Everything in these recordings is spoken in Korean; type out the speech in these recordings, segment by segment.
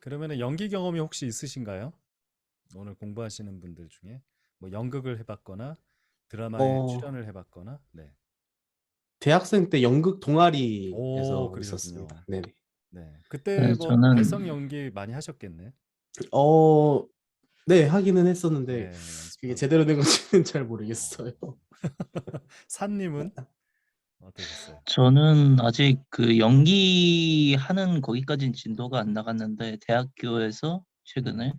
그러면은 연기 경험이 혹시 있으신가요? 오늘 공부하시는 분들 중에 뭐 연극을 해봤거나 드라마에 어, 출연을 해봤거나, 네. 대학생 때 연극 오, 동아리에서 있었습니다. 그러셨군요. 네네. 네. 그때 네, 뭐 저는 발성 연기 많이 하셨겠네. 어, 네, 하기는 했었는데, 네, 그게 연습하고. 제대로 된 건지는 잘 어. 모르겠어요. 산님은 어떠셨어요? 저는 아직 그 연기하는 거기까지는 진도가 안 나갔는데 대학교에서 음. 최근에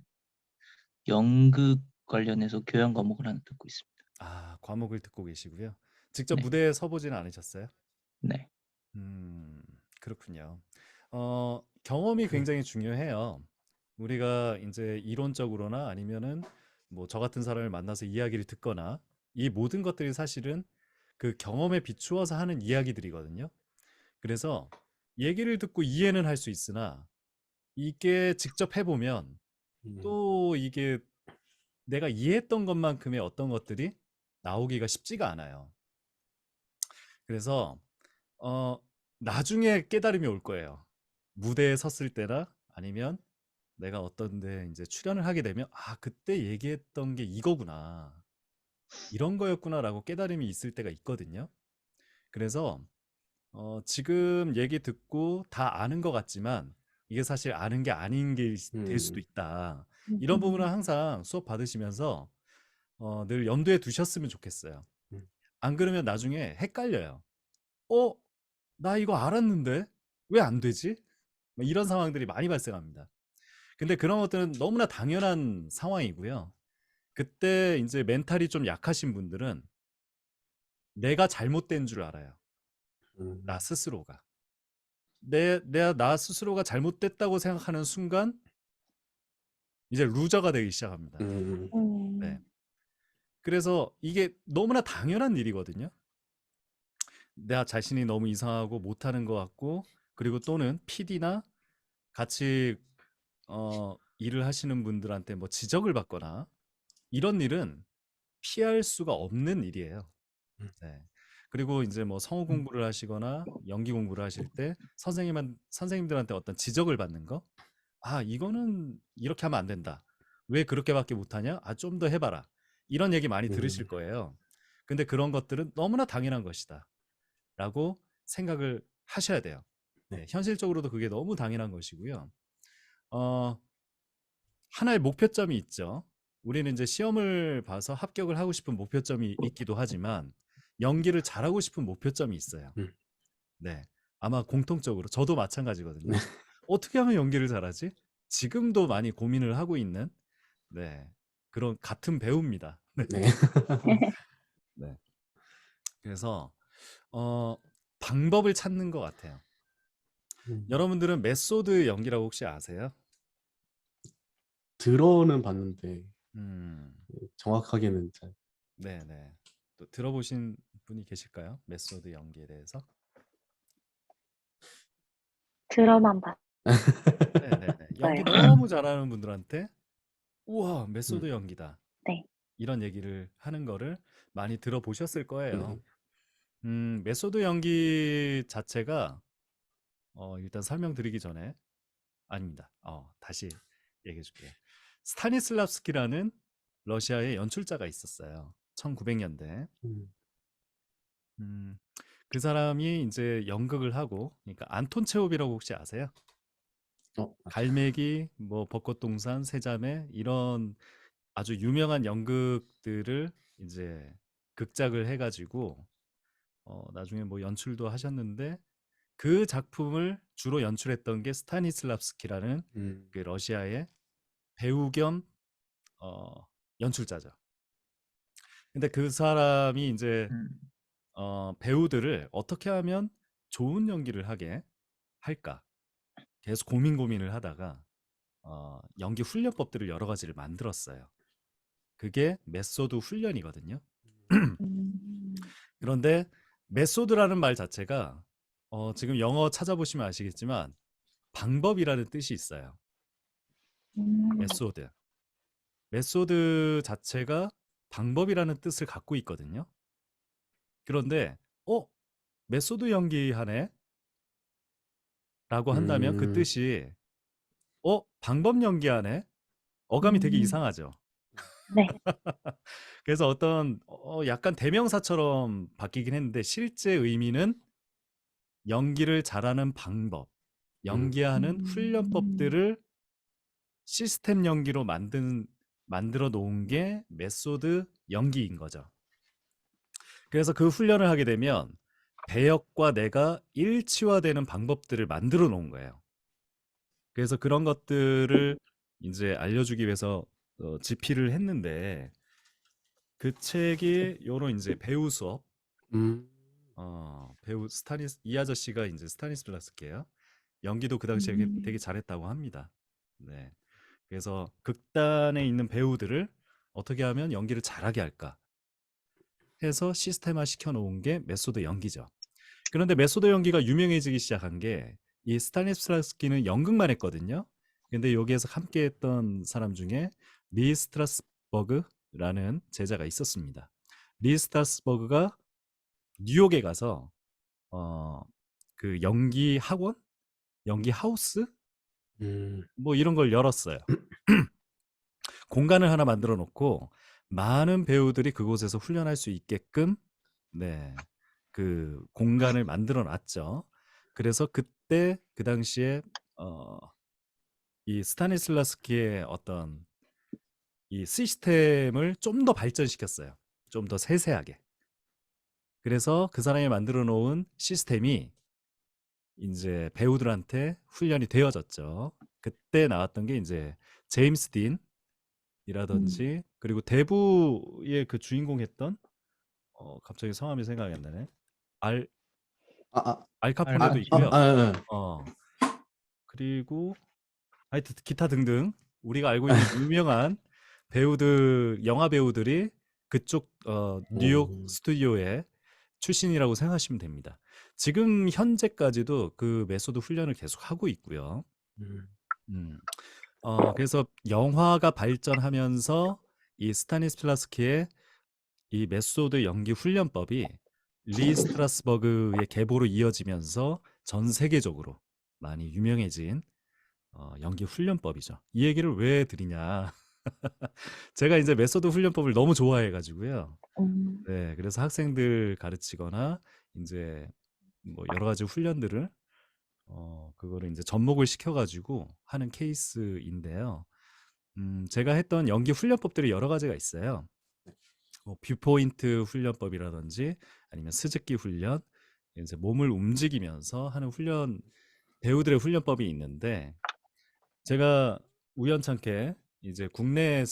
연극 관련해서 교양 과목을 하나 듣고 있습니다. 아, 과목을 듣고 계시고요. 직접 네, 무대에 서보지는 않으셨어요? 네, 음, 그렇군요. 경험이 굉장히 중요해요. 우리가 이제 이론적으로나 아니면은 뭐 저 같은 사람을 만나서 이야기를 듣거나 이 모든 것들이 사실은 그 경험에 비추어서 하는 이야기들이거든요. 그래서 얘기를 듣고 이해는 할 수 있으나 이게 직접 해보면 음, 또 이게 내가 이해했던 것만큼의 어떤 것들이 나오기가 쉽지가 않아요. 그래서 어, 나중에 깨달음이 올 거예요. 무대에 섰을 때나 아니면 내가 어떤 데 이제 출연을 하게 되면 아, 그때 얘기했던 게 이거구나. 이런 거였구나라고 깨달음이 있을 때가 있거든요. 그래서 지금 얘기 듣고 다 아는 것 같지만 이게 사실 아는 게 아닌 게 될 수도 음, 있다. 이런 부분은 음. 항상 수업 받으시면서 늘 염두에 두셨으면 좋겠어요. 음, 안 그러면 나중에 헷갈려요. 어, 나 이거 알았는데 왜 안 되지? 뭐 이런 상황들이 많이 발생합니다. 근데 그런 것들은 너무나 당연한 상황이고요. 그때 이제 멘탈이 좀 약하신 분들은 내가 잘못된 줄 알아요. 나 음, 스스로가. 내가 나 스스로가 잘못됐다고 생각하는 순간 이제 루저가 되기 시작합니다. 음, 네. 음. 그래서 이게 너무나 당연한 일이거든요. 내가 자신이 너무 이상하고 못하는 것 같고, 그리고 또는 PD나 같이 일을 하시는 분들한테 뭐 지적을 받거나 이런 일은 피할 수가 없는 일이에요. 음, 네. 그리고 이제 뭐 성우 공부를 하시거나 연기 공부를 하실 때 선생님들한테 어떤 지적을 받는 거, 아, 이거는 이렇게 하면 안 된다. 왜 그렇게밖에 못하냐? 아, 좀 더 해봐라. 이런 얘기 많이 들으실 음, 거예요. 근데 그런 것들은 너무나 당연한 것이다. 라고 생각을 하셔야 돼요. 네. 네, 현실적으로도 그게 너무 당연한 것이고요. 어, 하나의 목표점이 있죠. 우리는 이제 시험을 봐서 합격을 하고 싶은 목표점이 있기도 하지만 연기를 잘하고 싶은 목표점이 있어요. 음, 네. 아마 공통적으로 저도 네. 마찬가지거든요. 어떻게 하면 연기를 잘하지? 지금도 많이 고민을 하고 있는 네. 그런 같은 배우입니다. 네. 네. 네. 그래서 어 방법을 찾는 것 같아요. 음, 여러분들은 메소드 연기라고 혹시 아세요? 들어는 봤는데, 음. 정확하게는 잘. 네네. 또 들어보신 분이 계실까요? 메소드 연기에 대해서? 들어만 네네네. 연기 봤어요. 너무 잘하는 분들한테 우와, 메소드 음, 연기다. 네. 이런 얘기를 하는 거를 많이 들어보셨을 거예요. 네. 메소드 연기 자체가 일단 설명드리기 전에 아닙니다. 다시 얘기해 줄게요. 스타니슬랍스키라는 러시아의 연출자가 있었어요. 1900년대. 음, 음, 그 사람이 이제 연극을 하고, 그러니까 안톤 체홉이라고 혹시 아세요? 맞아요. 갈매기, 뭐 벚꽃동산, 세자매 이런 아주 유명한 연극들을 이제 극작을 해가지고 나중에 뭐 연출도 하셨는데 그 작품을 주로 연출했던 게 스타니슬랍스키라는 음, 그 러시아의 배우 겸 어, 연출자죠. 근데 그 사람이 이제 음, 배우들을 어떻게 하면 좋은 연기를 하게 할까 계속 고민을 하다가 연기 훈련법들을 여러 가지를 만들었어요. 그게 메소드 훈련이거든요. 음. 그런데 메소드라는 말 자체가 지금 영어 찾아보시면 아시겠지만 방법이라는 뜻이 있어요. 음. 메소드. 메소드 자체가 방법이라는 뜻을 갖고 있거든요. 그런데 메소드 연기하네 라고 한다면 그 음, 뜻이 방법 연기하네. 어감이 되게 음. 이상하죠. 네. 그래서 어떤 약간 대명사처럼 바뀌긴 했는데 실제 의미는 연기를 잘하는 방법, 연기하는 훈련법들을 시스템 연기로 만들어 놓은 게 메소드 연기인 거죠. 그래서 그 훈련을 하게 되면 배역과 내가 일치화되는 방법들을 만들어 놓은 거예요. 그래서 그런 것들을 이제 알려주기 위해서 집필을 했는데 그 책이 요런 이제 배우 수업, 음. 배우 이 아저씨가 이제 스타니슬라스키예요. 연기도 그 당시에 되게 잘했다고 합니다. 네. 그래서 극단에 있는 배우들을 어떻게 하면 연기를 잘하게 할까 해서 시스템화 시켜 놓은 게 메소드 연기죠. 그런데 메소드 연기가 유명해지기 시작한 게 이 스타니슬라스키는 연극만 했거든요. 근데 여기에서 함께 했던 사람 중에 리 스트라스버그라는 제자가 있었습니다. 리 스트라스버그가 뉴욕에 가서 그 연기 학원, 연기 하우스 뭐 이런 걸 열었어요. 공간을 하나 만들어 놓고 많은 배우들이 그곳에서 훈련할 수 있게끔 네, 그 공간을 만들어 놨죠. 그래서 그때 그 당시에 이 스타니슬라스키의 어떤 이 시스템을 좀 더 발전시켰어요. 좀 더 세세하게. 그래서 그 사람이 만들어 놓은 시스템이 이제 배우들한테 훈련이 되어졌죠. 그때 나왔던 게 이제 제임스 딘이라든지 그리고 대부의 그 주인공 했던 갑자기 성함이 생각이 안 나네. 알 알카포네도 있고요. 그리고 하여튼 기타 등등 우리가 알고 있는 유명한 배우들, 영화 배우들이 그쪽 뉴욕 스튜디오의 출신이라고 생각하시면 됩니다. 지금 현재까지도 그 메소드 훈련을 계속 하고 있고요. 그래서 영화가 발전하면서 이 스타니슬라스키의 이 메소드 연기 훈련법이 리 스트라스버그의 계보로 이어지면서 전 세계적으로 많이 유명해진 연기 훈련법이죠. 이 얘기를 왜 드리냐? 제가 이제 메소드 훈련법을 너무 좋아해가지고요. 네, 그래서 학생들 가르치거나 이제 뭐 여러 가지 훈련들을 그거를 이제 접목을 시켜가지고 하는 케이스인데요. 제가 했던 연기 훈련법들이 여러 가지가 있어요. 뭐 뷰포인트 훈련법이라든지 아니면 스즈키 훈련, 이제 몸을 움직이면서 하는 훈련, 배우들의 훈련법이 있는데 제가 우연찮게 이제 국내에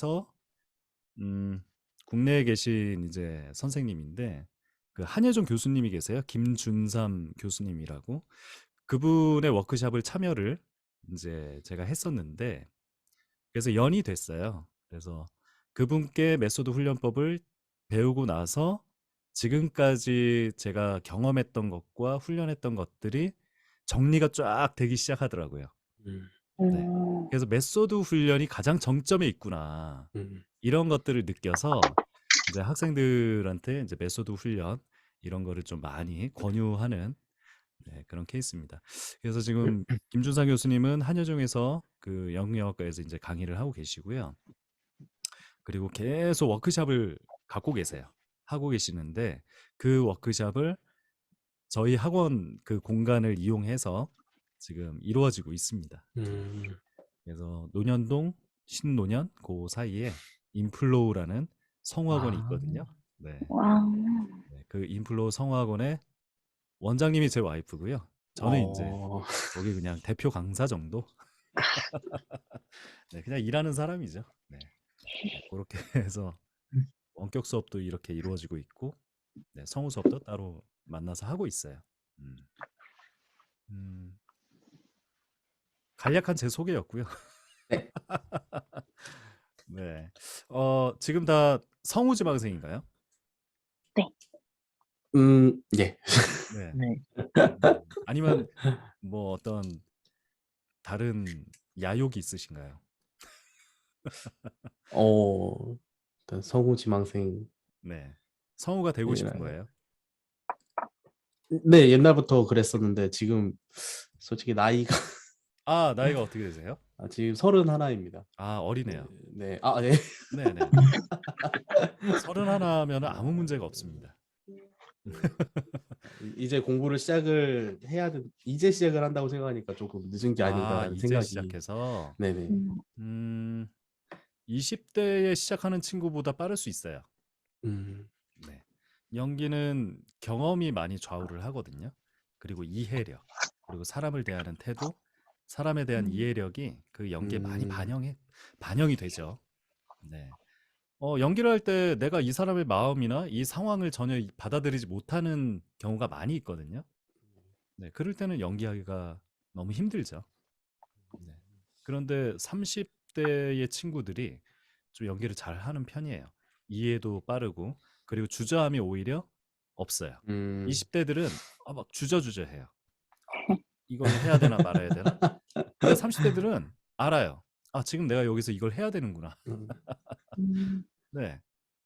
계신 이제 선생님인데 그 한예종 교수님이 계세요. 김준삼 교수님이라고. 그분의 워크숍을 참여를 이제 제가 했었는데 그래서 연이 됐어요. 그래서 그분께 메소드 훈련법을 배우고 나서 지금까지 제가 경험했던 것과 훈련했던 것들이 정리가 쫙 되기 시작하더라고요. 네. 그래서 메소드 훈련이 가장 정점에 있구나. 이런 것들을 느껴서 이제 학생들한테 이제 메소드 훈련 이런 거를 좀 많이 권유하는 네, 그런 케이스입니다. 그래서 지금 김준상 교수님은 한여종에서 그 영영학과에서 이제 강의를 하고 계시고요. 그리고 계속 워크숍을 갖고 계세요. 하고 계시는데 그 워크숍을 저희 학원 그 공간을 이용해서 지금 이루어지고 있습니다. 그래서 논현동, 신논현 그 사이에 인플로우라는 성우학원이 있거든요. 네. 네, 그 인플로우 성우학원의 원장님이 제 와이프고요. 저는 이제 거기 그냥 대표 강사 정도. 네, 그냥 일하는 사람이죠. 네. 그렇게 해서 원격 수업도 이렇게 이루어지고 있고, 네, 성우 수업도 따로 만나서 하고 있어요. 간략한 제 소개였고요. 네. 네. 지금 다 성우 지망생인가요? 예. 네. 네. 아니면 뭐 어떤 다른 야욕이 있으신가요? 일단 성우 지망생. 네. 성우가 되고 싶은 거예요? 네, 옛날부터 그랬었는데 지금 솔직히 나이가 나이가 어떻게 되세요? 지금 31입니다. 아, 네. 어리네요. 네. 아, 네. 네네. 31면은 아무 문제가 없습니다. 이제 공부를 시작을 해야 돼. 이제 시작을 한다고 생각하니까 조금 늦은 게 아, 아닌가라는 이제 생각이. 시작해서 네네. 음, 20대에 시작하는 친구보다 빠를 수 있어요. 음, 네. 연기는 경험이 많이 좌우를 하거든요. 그리고 이해력, 그리고 사람을 대하는 태도, 사람에 대한 음. 이해력이 그 연기에 많이 음, 반영이 되죠. 네. 연기를 할 때 내가 이 사람의 마음이나 이 상황을 전혀 받아들이지 못하는 경우가 많이 있거든요. 네. 그럴 때는 연기하기가 너무 힘들죠. 네. 그런데 30대의 친구들이 좀 연기를 잘 하는 편이에요. 이해도 빠르고, 그리고 주저함이 오히려 없어요. 음, 20대들은 막 주저주저해요. 이걸 해야 되나 말아야 되나? 근데 30대들은 알아요. 아, 지금 내가 여기서 이걸 해야 되는구나. 음, 음, 네.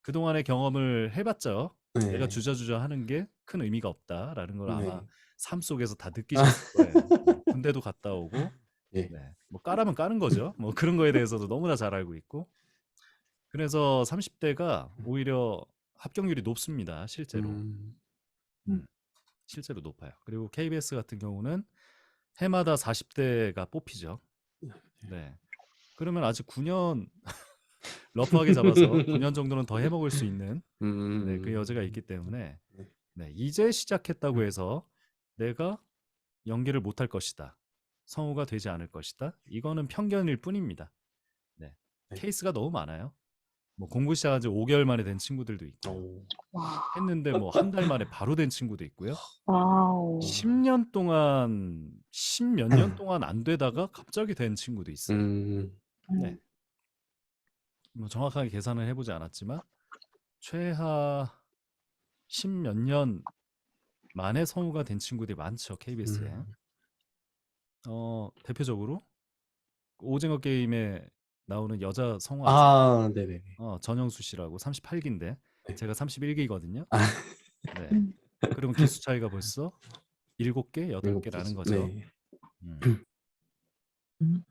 그동안의 경험을 해봤죠. 내가 네. 주저주저 하는 게 큰 의미가 없다라는 걸 아마 네. 삶 속에서 다 느끼셨을 거예요. 군대도 갔다 오고, 예. 네. 뭐 까라면 까는 거죠. 뭐 그런 거에 대해서도 너무나 잘 알고 있고. 그래서 30대가 오히려 합격률이 높습니다. 실제로. 음, 음, 실제로 높아요. 그리고 KBS 같은 경우는 해마다 40대가 뽑히죠. 네. 그러면 아직 9년 러프하게 잡아서 9년 정도는 더 해먹을 수 있는 네, 그 여지가 있기 때문에 네. 네, 이제 시작했다고 해서 내가 연기를 못할 것이다. 성우가 되지 않을 것이다. 이거는 편견일 뿐입니다. 네. 네. 케이스가 너무 많아요. 뭐 공부 시작한 지 5개월 만에 된 친구들도 있고 오, 와, 했는데 뭐 한 달 만에 바로 된 친구도 있고요. 와우. 10년 동안 10몇 년 동안 안 되다가 갑자기 된 친구도 있어요. 네. 뭐 정확하게 계산을 해보지 않았지만 최하 10몇 년 만에 성우가 된 친구들이 많죠. KBS에. 대표적으로 오징어 게임에 나오는 여자 성우 아세요? 아, 네네. 전영수 씨라고 38기인데 네. 제가 31기거든요. 아, 네. 음, 그러면 기수 차이가 벌써 7개, 8개라는 7개죠. 거죠. 네. 음. 음.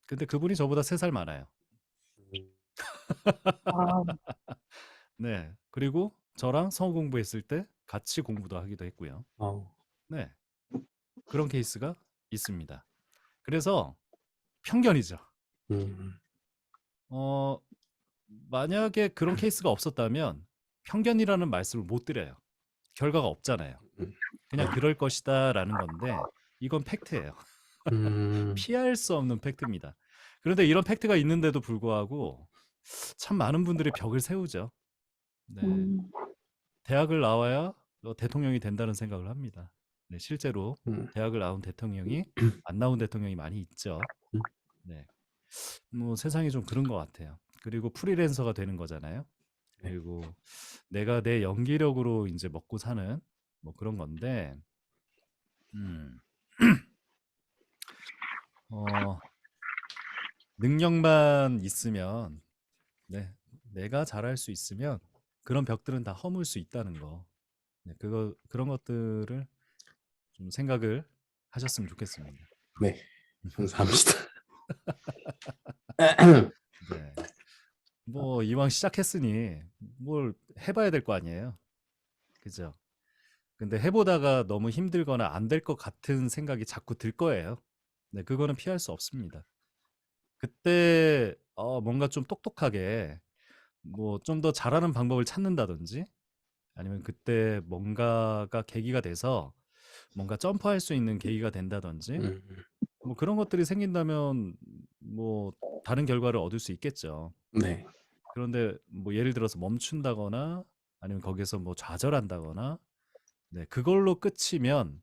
근데 그분이 저보다 3살 많아요. 와우. 네. 그리고 저랑 성우 공부했을 때 같이 공부도 하기도 했고요. 어, 네. 그런 케이스가 있습니다. 그래서 편견이죠. 음, 어, 만약에 그런 케이스가 없었다면 편견이라는 말씀을 못 드려요. 결과가 없잖아요. 음, 그냥 그럴 것이다라는 건데 이건 팩트예요. 피할 수 없는 팩트입니다. 그런데 이런 팩트가 있는데도 불구하고 참 많은 분들이 벽을 세우죠. 네. 음, 대학을 나와야 대통령이 된다는 생각을 합니다. 네, 실제로 대학을 나온 대통령이 안 나온 대통령이 많이 있죠. 네. 뭐 세상이 좀 그런 것 같아요. 그리고 프리랜서가 되는 거잖아요. 네. 그리고 내가 내 연기력으로 이제 먹고 사는 뭐 그런 건데, 음, 능력만 있으면, 네, 내가 잘할 수 있으면 그런 벽들은 다 허물 수 있다는 거. 네, 그런 것들을 좀 생각을 하셨으면 좋겠습니다. 네. 감사합니다. 네. 뭐 이왕 시작했으니 뭘 해봐야 될 거 아니에요. 그죠? 근데 해보다가 너무 힘들거나 안 될 것 같은 생각이 자꾸 들 거예요. 네, 그거는 피할 수 없습니다. 그때 뭔가 좀 똑똑하게 뭐 좀 더 잘하는 방법을 찾는다든지 아니면 그때 뭔가가 계기가 돼서 뭔가 점프할 수 있는 계기가 된다든지 뭐 그런 것들이 생긴다면 뭐 다른 결과를 얻을 수 있겠죠. 네. 그런데 뭐 예를 들어서 멈춘다거나 아니면 거기서 뭐 좌절한다거나 네, 그걸로 끝이면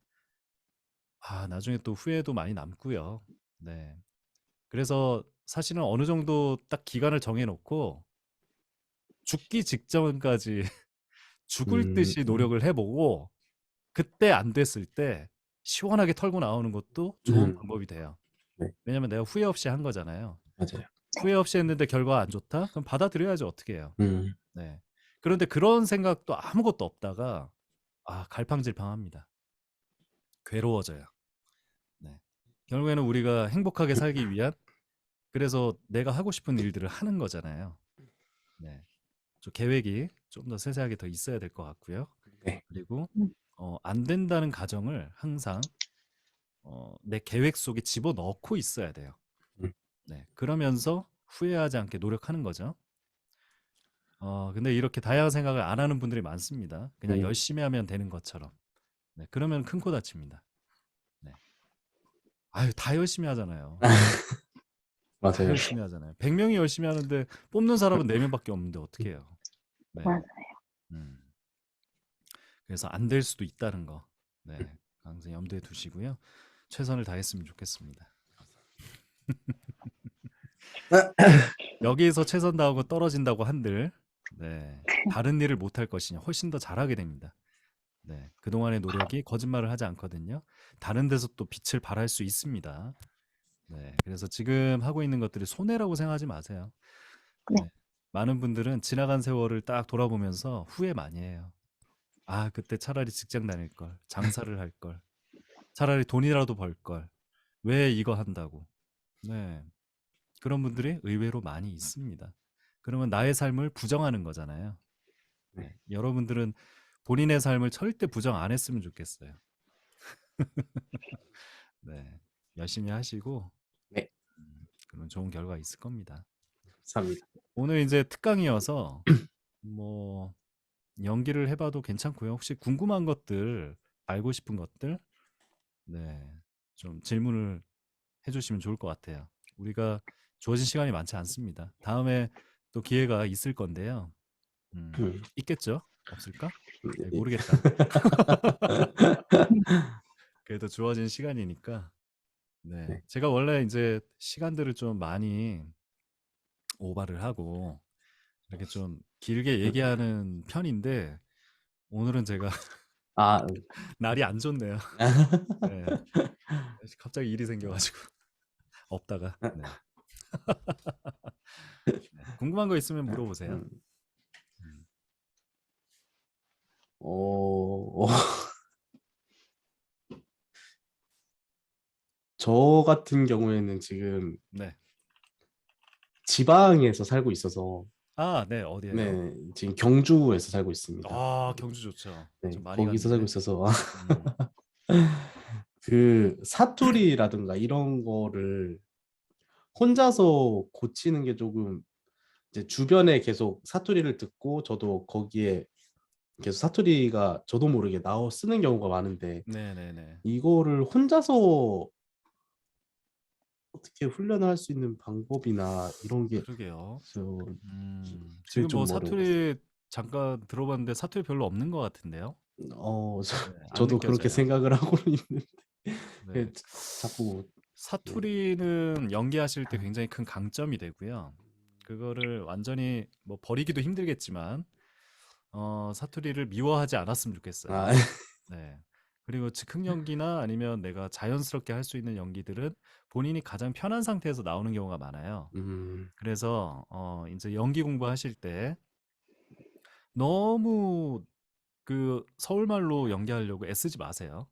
나중에 또 후회도 많이 남고요. 네. 그래서 사실은 어느 정도 딱 기간을 정해놓고 죽기 직전까지 죽을 듯이 노력을 해보고 그때 안 됐을 때 시원하게 털고 나오는 것도 좋은 방법이 돼요. 네. 왜냐면 내가 후회 없이 한 거잖아요. 맞아요. 후회 없이 했는데 결과가 안 좋다? 그럼 받아들여야지 어떻게 해요. 음, 네. 그런데 그런 생각도 아무것도 없다가 갈팡질팡합니다. 괴로워져요. 네. 결국에는 우리가 행복하게 살기 위한 그래서 내가 하고 싶은 일들을 하는 거잖아요. 네. 좀 계획이 좀 더 세세하게 더 있어야 될 것 같고요. 네. 그리고 음. 안 된다는 가정을 항상 내 계획 속에 집어넣고 있어야 돼요. 음. 네. 그러면서 후회하지 않게 노력하는 거죠. 근데 이렇게 다양한 생각을 안 하는 분들이 많습니다. 그냥 열심히 하면 되는 것처럼. 네. 그러면 큰 코 다칩니다. 네. 아유, 다 열심히 하잖아요. 다 맞아요. 열심히 하잖아요. 100명이 열심히 하는데 뽑는 사람은 4명밖에 없는데 어떻게 해요? 네. 맞아요. 음. 그래서 안 될 수도 있다는 거. 네. 항상 염두에 두시고요. 최선을 다했으면 좋겠습니다. 여기에서 최선 다하고 떨어진다고 한들 네. 다른 일을 못할 것이냐 훨씬 더 잘하게 됩니다. 네. 그동안의 노력이 거짓말을 하지 않거든요. 다른 데서 또 빛을 발할 수 있습니다. 네. 그래서 지금 하고 있는 것들이 손해라고 생각하지 마세요. 네. 네. 많은 분들은 지나간 세월을 딱 돌아보면서 후회 많이 해요. 아, 그때 차라리 직장 다닐 걸, 장사를 할 걸, 차라리 돈이라도 벌 걸, 왜 이거 한다고. 네. 그런 분들이 의외로 많이 있습니다. 그러면 나의 삶을 부정하는 거잖아요. 네. 여러분들은 본인의 삶을 절대 부정 안 했으면 좋겠어요. 네. 열심히 하시고 네. 그러면 좋은 결과 있을 겁니다. 감사합니다. 오늘 이제 특강이어서 뭐 연기를 해봐도 괜찮고요. 혹시 궁금한 것들, 알고 싶은 것들, 네, 좀 질문을 해주시면 좋을 것 같아요. 우리가 주어진 시간이 많지 않습니다. 다음에 또 기회가 있을 건데요. 있겠죠? 없을까? 네, 모르겠다. 그래도 주어진 시간이니까. 네, 네. 제가 원래 이제 시간들을 좀 많이 오바를 하고 이렇게 좀 길게 얘기하는 편인데 오늘은 제가 아, 날이 안 좋네요. 네, 갑자기 일이 생겨가지고 없다가. 네. 네, 궁금한 거 있으면 물어보세요. 어, 저 같은 경우에는 지금 네. 지방에서 살고 있어서 아, 네, 어디에요? 네, 지금 경주에서 살고 있습니다. 아, 경주 좋죠. 네, 좀 많이 거기서 살고 갔는데. 있어서 음. 그 사투리라든가 이런 거를 혼자서 고치는 게 조금 이제 주변에 계속 사투리를 듣고 저도 거기에 계속 사투리가 저도 모르게 나와 쓰는 경우가 많은데 네네네. 이거를 혼자서 어떻게 훈련을 할 수 있는 방법이나 이런 게 그러게요. 그게 지금 뭐 좀 어려운 것 같아요. 사투리 잠깐 들어봤는데 사투리 별로 없는 것 같은데요. 네, 안 저도 그렇게 느껴져요. 생각을 하고 있는데 네. 자꾸 사투리는 연기하실 때 굉장히 큰 강점이 되고요. 그거를 완전히 뭐 버리기도 힘들겠지만 사투리를 미워하지 않았으면 좋겠어요. 아, 네. 그리고 즉흥 연기나 아니면 내가 자연스럽게 할 수 있는 연기들은 본인이 가장 편한 상태에서 나오는 경우가 많아요. 그래서 이제 연기 공부하실 때 너무 그 서울말로 연기하려고 애쓰지 마세요.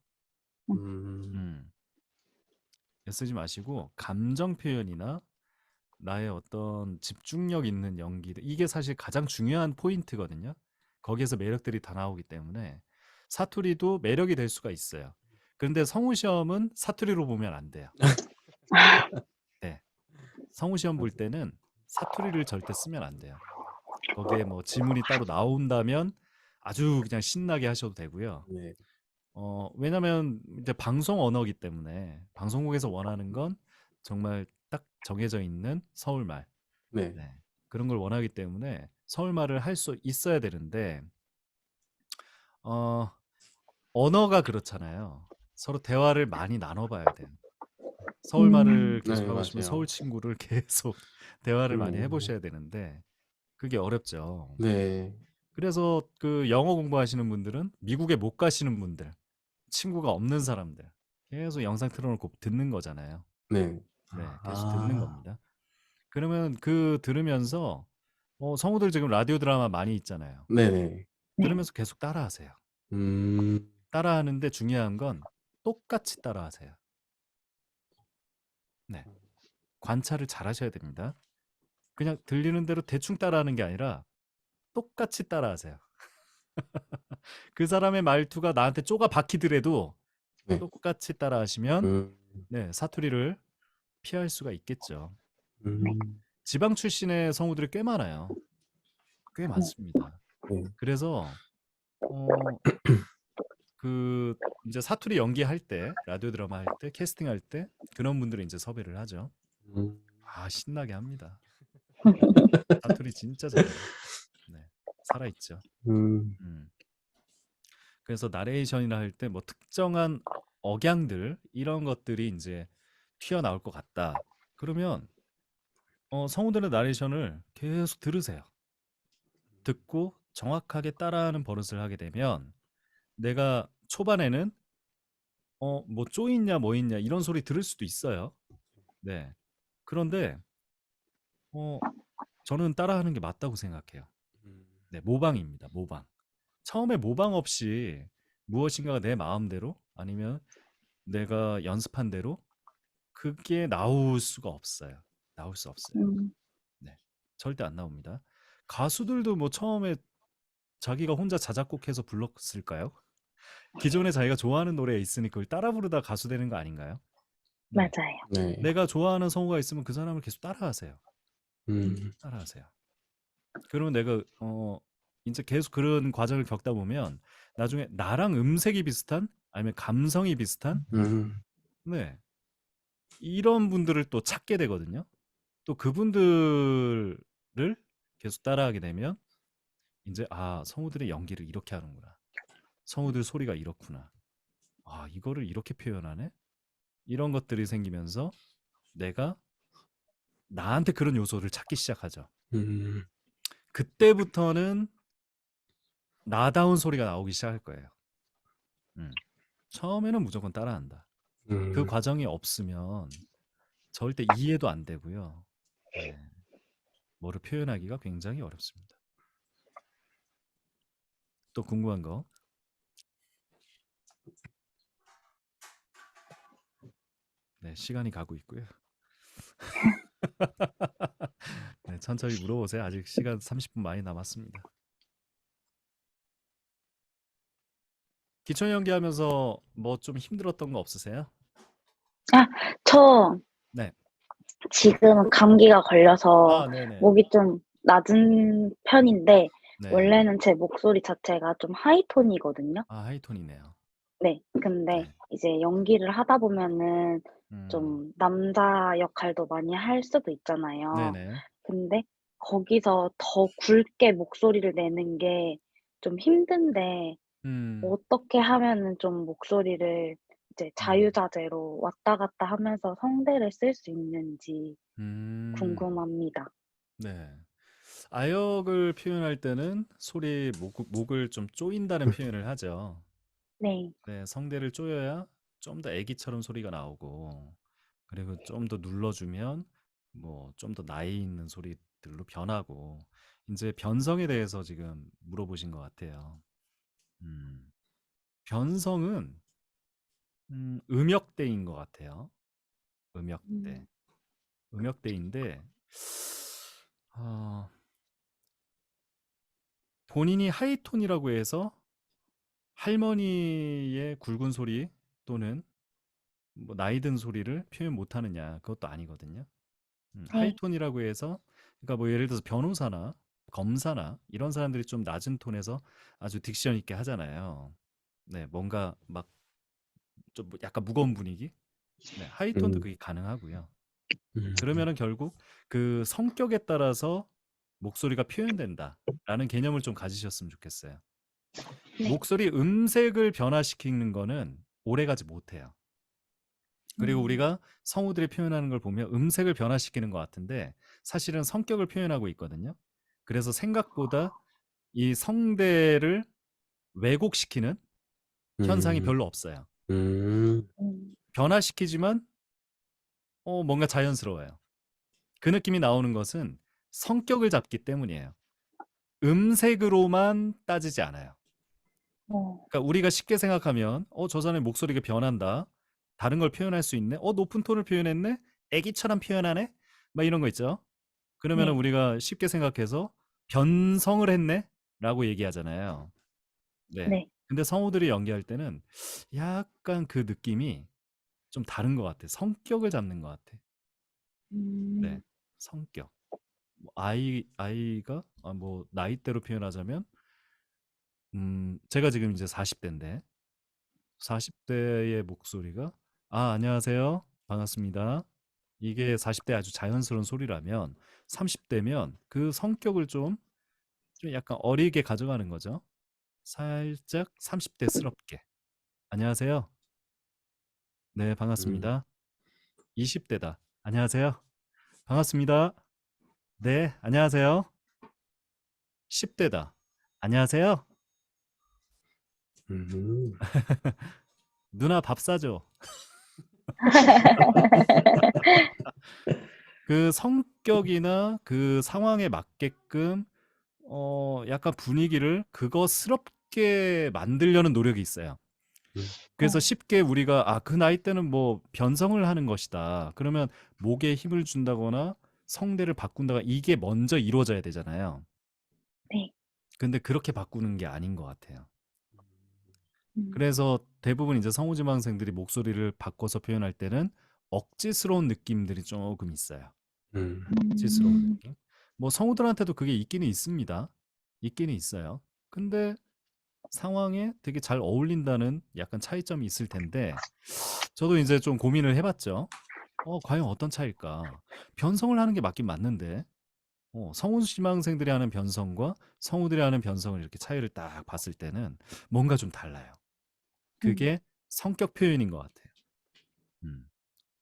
음. 애쓰지 마시고 감정 표현이나 나의 어떤 집중력 있는 연기들 이게 사실 가장 중요한 포인트거든요. 거기에서 매력들이 다 나오기 때문에 사투리도 매력이 될 수가 있어요. 그런데 성우 시험은 사투리로 보면 안 돼요. 네. 성우 시험 볼 때는 사투리를 절대 쓰면 안 돼요. 거기에 뭐 지문이 따로 나온다면 아주 그냥 신나게 하셔도 되고요. 네. 왜냐면 이제 방송 언어이기 때문에 방송국에서 원하는 건 정말 딱 정해져 있는 서울말. 네. 네. 그런 걸 원하기 때문에 서울말을 할 수 있어야 되는데 어, 언어가 그렇잖아요. 서로 대화를 많이 나눠봐야 돼요. 서울말을 계속 네, 하고 싶으면 맞아요. 서울 친구를 계속 대화를 많이 음, 해보셔야 되는데 그게 어렵죠. 네. 그래서 그 영어 공부하시는 분들은 미국에 못 가시는 분들, 친구가 없는 사람들 계속 영상 틀어놓고 듣는 거잖아요. 네. 네, 계속 듣는 아, 겁니다. 그러면 그 들으면서 성우들 지금 라디오 드라마 많이 있잖아요. 네네. 들으면서 계속 따라하세요. 음, 따라하는데 중요한 건 똑같이 따라하세요. 네. 관찰을 잘 하셔야 됩니다. 그냥 들리는 대로 대충 따라하는 게 아니라 똑같이 따라하세요. 그 사람의 말투가 나한테 쪼가 박히더라도 네. 똑같이 따라하시면 음. 네, 사투리를 피할 수가 있겠죠. 음. 지방 출신의 성우들이 꽤 많아요. 꽤 많습니다. 네. 그래서 그 이제 사투리 연기할 때, 라디오 드라마 할 때, 캐스팅할 때 그런 분들을 이제 섭외를 하죠. 음. 아, 신나게 합니다. 사투리 진짜 잘해요. 네, 살아있죠. 음. 그래서 나레이션이라 할 때 뭐 특정한 억양들 이런 것들이 이제 튀어나올 것 같다. 그러면 성우들의 나레이션을 계속 들으세요. 듣고 정확하게 따라하는 버릇을 하게 되면 내가 초반에는 뭐 쪼있냐 뭐 있냐 이런 소리 들을 수도 있어요. 네. 그런데 저는 따라하는 게 맞다고 생각해요. 네, 모방입니다. 모방. 처음에 모방 없이 무엇인가가 내 마음대로 아니면 내가 연습한 대로 그게 나올 수가 없어요. 나올 수 없어요. 네. 절대 안 나옵니다. 가수들도 뭐 처음에 자기가 혼자 자작곡해서 불렀을까요? 기존에 자기가 좋아하는 노래 있으니 그걸 따라 부르다 가수 되는 거 아닌가요? 네. 맞아요. 네. 내가 좋아하는 성우가 있으면 그 사람을 계속 따라하세요. 음. 따라하세요. 그러면 내가 이제 계속 그런 과정을 겪다 보면 나중에 나랑 음색이 비슷한 아니면 감성이 비슷한 음. 네. 이런 분들을 또 찾게 되거든요. 또 그분들을 계속 따라하게 되면 이제 아, 성우들의 연기를 이렇게 하는구나. 성우들 소리가 이렇구나. 아, 이거를 이렇게 표현하네. 이런 것들이 생기면서 내가 나한테 그런 요소를 찾기 시작하죠. 음. 그때부터는 나다운 소리가 나오기 시작할 거예요. 처음에는 무조건 따라한다. 그 과정이 없으면 절대 이해도 안 되고요. 네. 뭐를 표현하기가 굉장히 어렵습니다. 또 궁금한 거? 네, 시간이 가고 있고요. 네, 천천히 물어보세요. 아직 시간 30분 많이 남았습니다. 기초 연기하면서 뭐 좀 힘들었던 거 없으세요? 저 네. 지금은 감기가 걸려서 아, 네네. 목이 좀 낮은 편인데 네. 원래는 제 목소리 자체가 좀 하이톤이거든요. 아, 하이톤이네요. 네. 근데 네. 이제 연기를 하다 보면은 음. 좀 남자 역할도 많이 할 수도 있잖아요. 네네. 근데 거기서 더 굵게 목소리를 내는 게 좀 힘든데 어떻게 하면은 좀 목소리를 이제 자유자재로 왔다 갔다 하면서 성대를 쓸 수 있는지 궁금합니다. 네. 아역을 표현할 때는 소리 목을 좀 조인다는 표현을 하죠. 네. 네, 성대를 조여야 좀 더 애기처럼 소리가 나오고 그리고 좀 더 눌러주면 뭐 좀 더 나이 있는 소리들로 변하고 이제 변성에 대해서 지금 물어보신 것 같아요. 변성은 음역대인 것 같아요. 음역대. 음역대인데 본인이 하이톤이라고 해서 할머니의 굵은 소리 또는 뭐 나이 든 소리를 표현 못하느냐 그것도 아니거든요. 네. 하이톤이라고 해서 그러니까 뭐 예를 들어서 변호사나 검사나 이런 사람들이 좀 낮은 톤에서 아주 딕션 있게 하잖아요. 네, 뭔가 막 좀 약간 무거운 분위기. 네, 하이톤도 그게 가능하고요. 그러면은 결국 그 성격에 따라서 목소리가 표현된다라는 개념을 좀 가지셨으면 좋겠어요. 네. 목소리 음색을 변화시키는 거는 오래가지 못해요. 그리고 우리가 성우들이 표현하는 걸 보면 음색을 변화시키는 것 같은데 사실은 성격을 표현하고 있거든요. 그래서 생각보다 이 성대를 왜곡시키는 현상이 별로 없어요. 변화시키지만 뭔가 자연스러워요. 그 느낌이 나오는 것은 성격을 잡기 때문이에요. 음색으로만 따지지 않아요. 그러니까 우리가 쉽게 생각하면 저 사람의 목소리가 변한다. 다른 걸 표현할 수 있네. 높은 톤을 표현했네. 애기처럼 표현하네? 막 이런 거 있죠. 그러면은 네. 우리가 쉽게 생각해서 변성을 했네? 라고 얘기하잖아요. 네. 네. 근데 성우들이 연기할 때는 약간 그 느낌이 좀 다른 것 같아. 성격을 잡는 것 같아. 네. 성격. 뭐 아이가 뭐 나이대로 표현하자면 제가 지금 이제 40대인데 40대의 목소리가 안녕하세요. 반갑습니다. 이게 40대 아주 자연스러운 소리라면 30대면 그 성격을 좀 약간 어리게 가져가는 거죠. 살짝 30대스럽게. 안녕하세요. 네, 음. 반갑습니다. 20대다. 안녕하세요. 반갑습니다. 네, 안녕하세요. 10대다. 안녕하세요. 음. 누나 밥 사줘. 그 성격이나 그 상황에 맞게끔 약간 분위기를 그거스럽게 만들려는 노력이 있어요. 음. 그래서 어. 쉽게 우리가 그 나이 때는 뭐 변성을 하는 것이다. 그러면 목에 힘을 준다거나 성대를 바꾼다거나 이게 먼저 이루어져야 되잖아요. 네. 근데 그렇게 바꾸는 게 아닌 것 같아요. 음. 그래서 대부분 이제 성우지망생들이 목소리를 바꿔서 표현할 때는 억지스러운 느낌들이 조금 있어요. 억지스러운 음. 느낌. 뭐 성우들한테도 그게 있기는 있습니다. 있기는 있어요. 근데 상황에 되게 잘 어울린다는 약간 차이점이 있을 텐데 저도 이제 좀 고민을 해봤죠. 과연 어떤 차이일까? 변성을 하는 게 맞긴 맞는데 성우지망생들이 하는 변성과 성우들이 하는 변성을 이렇게 차이를 딱 봤을 때는 뭔가 좀 달라요. 그게 성격 표현인 것 같아요.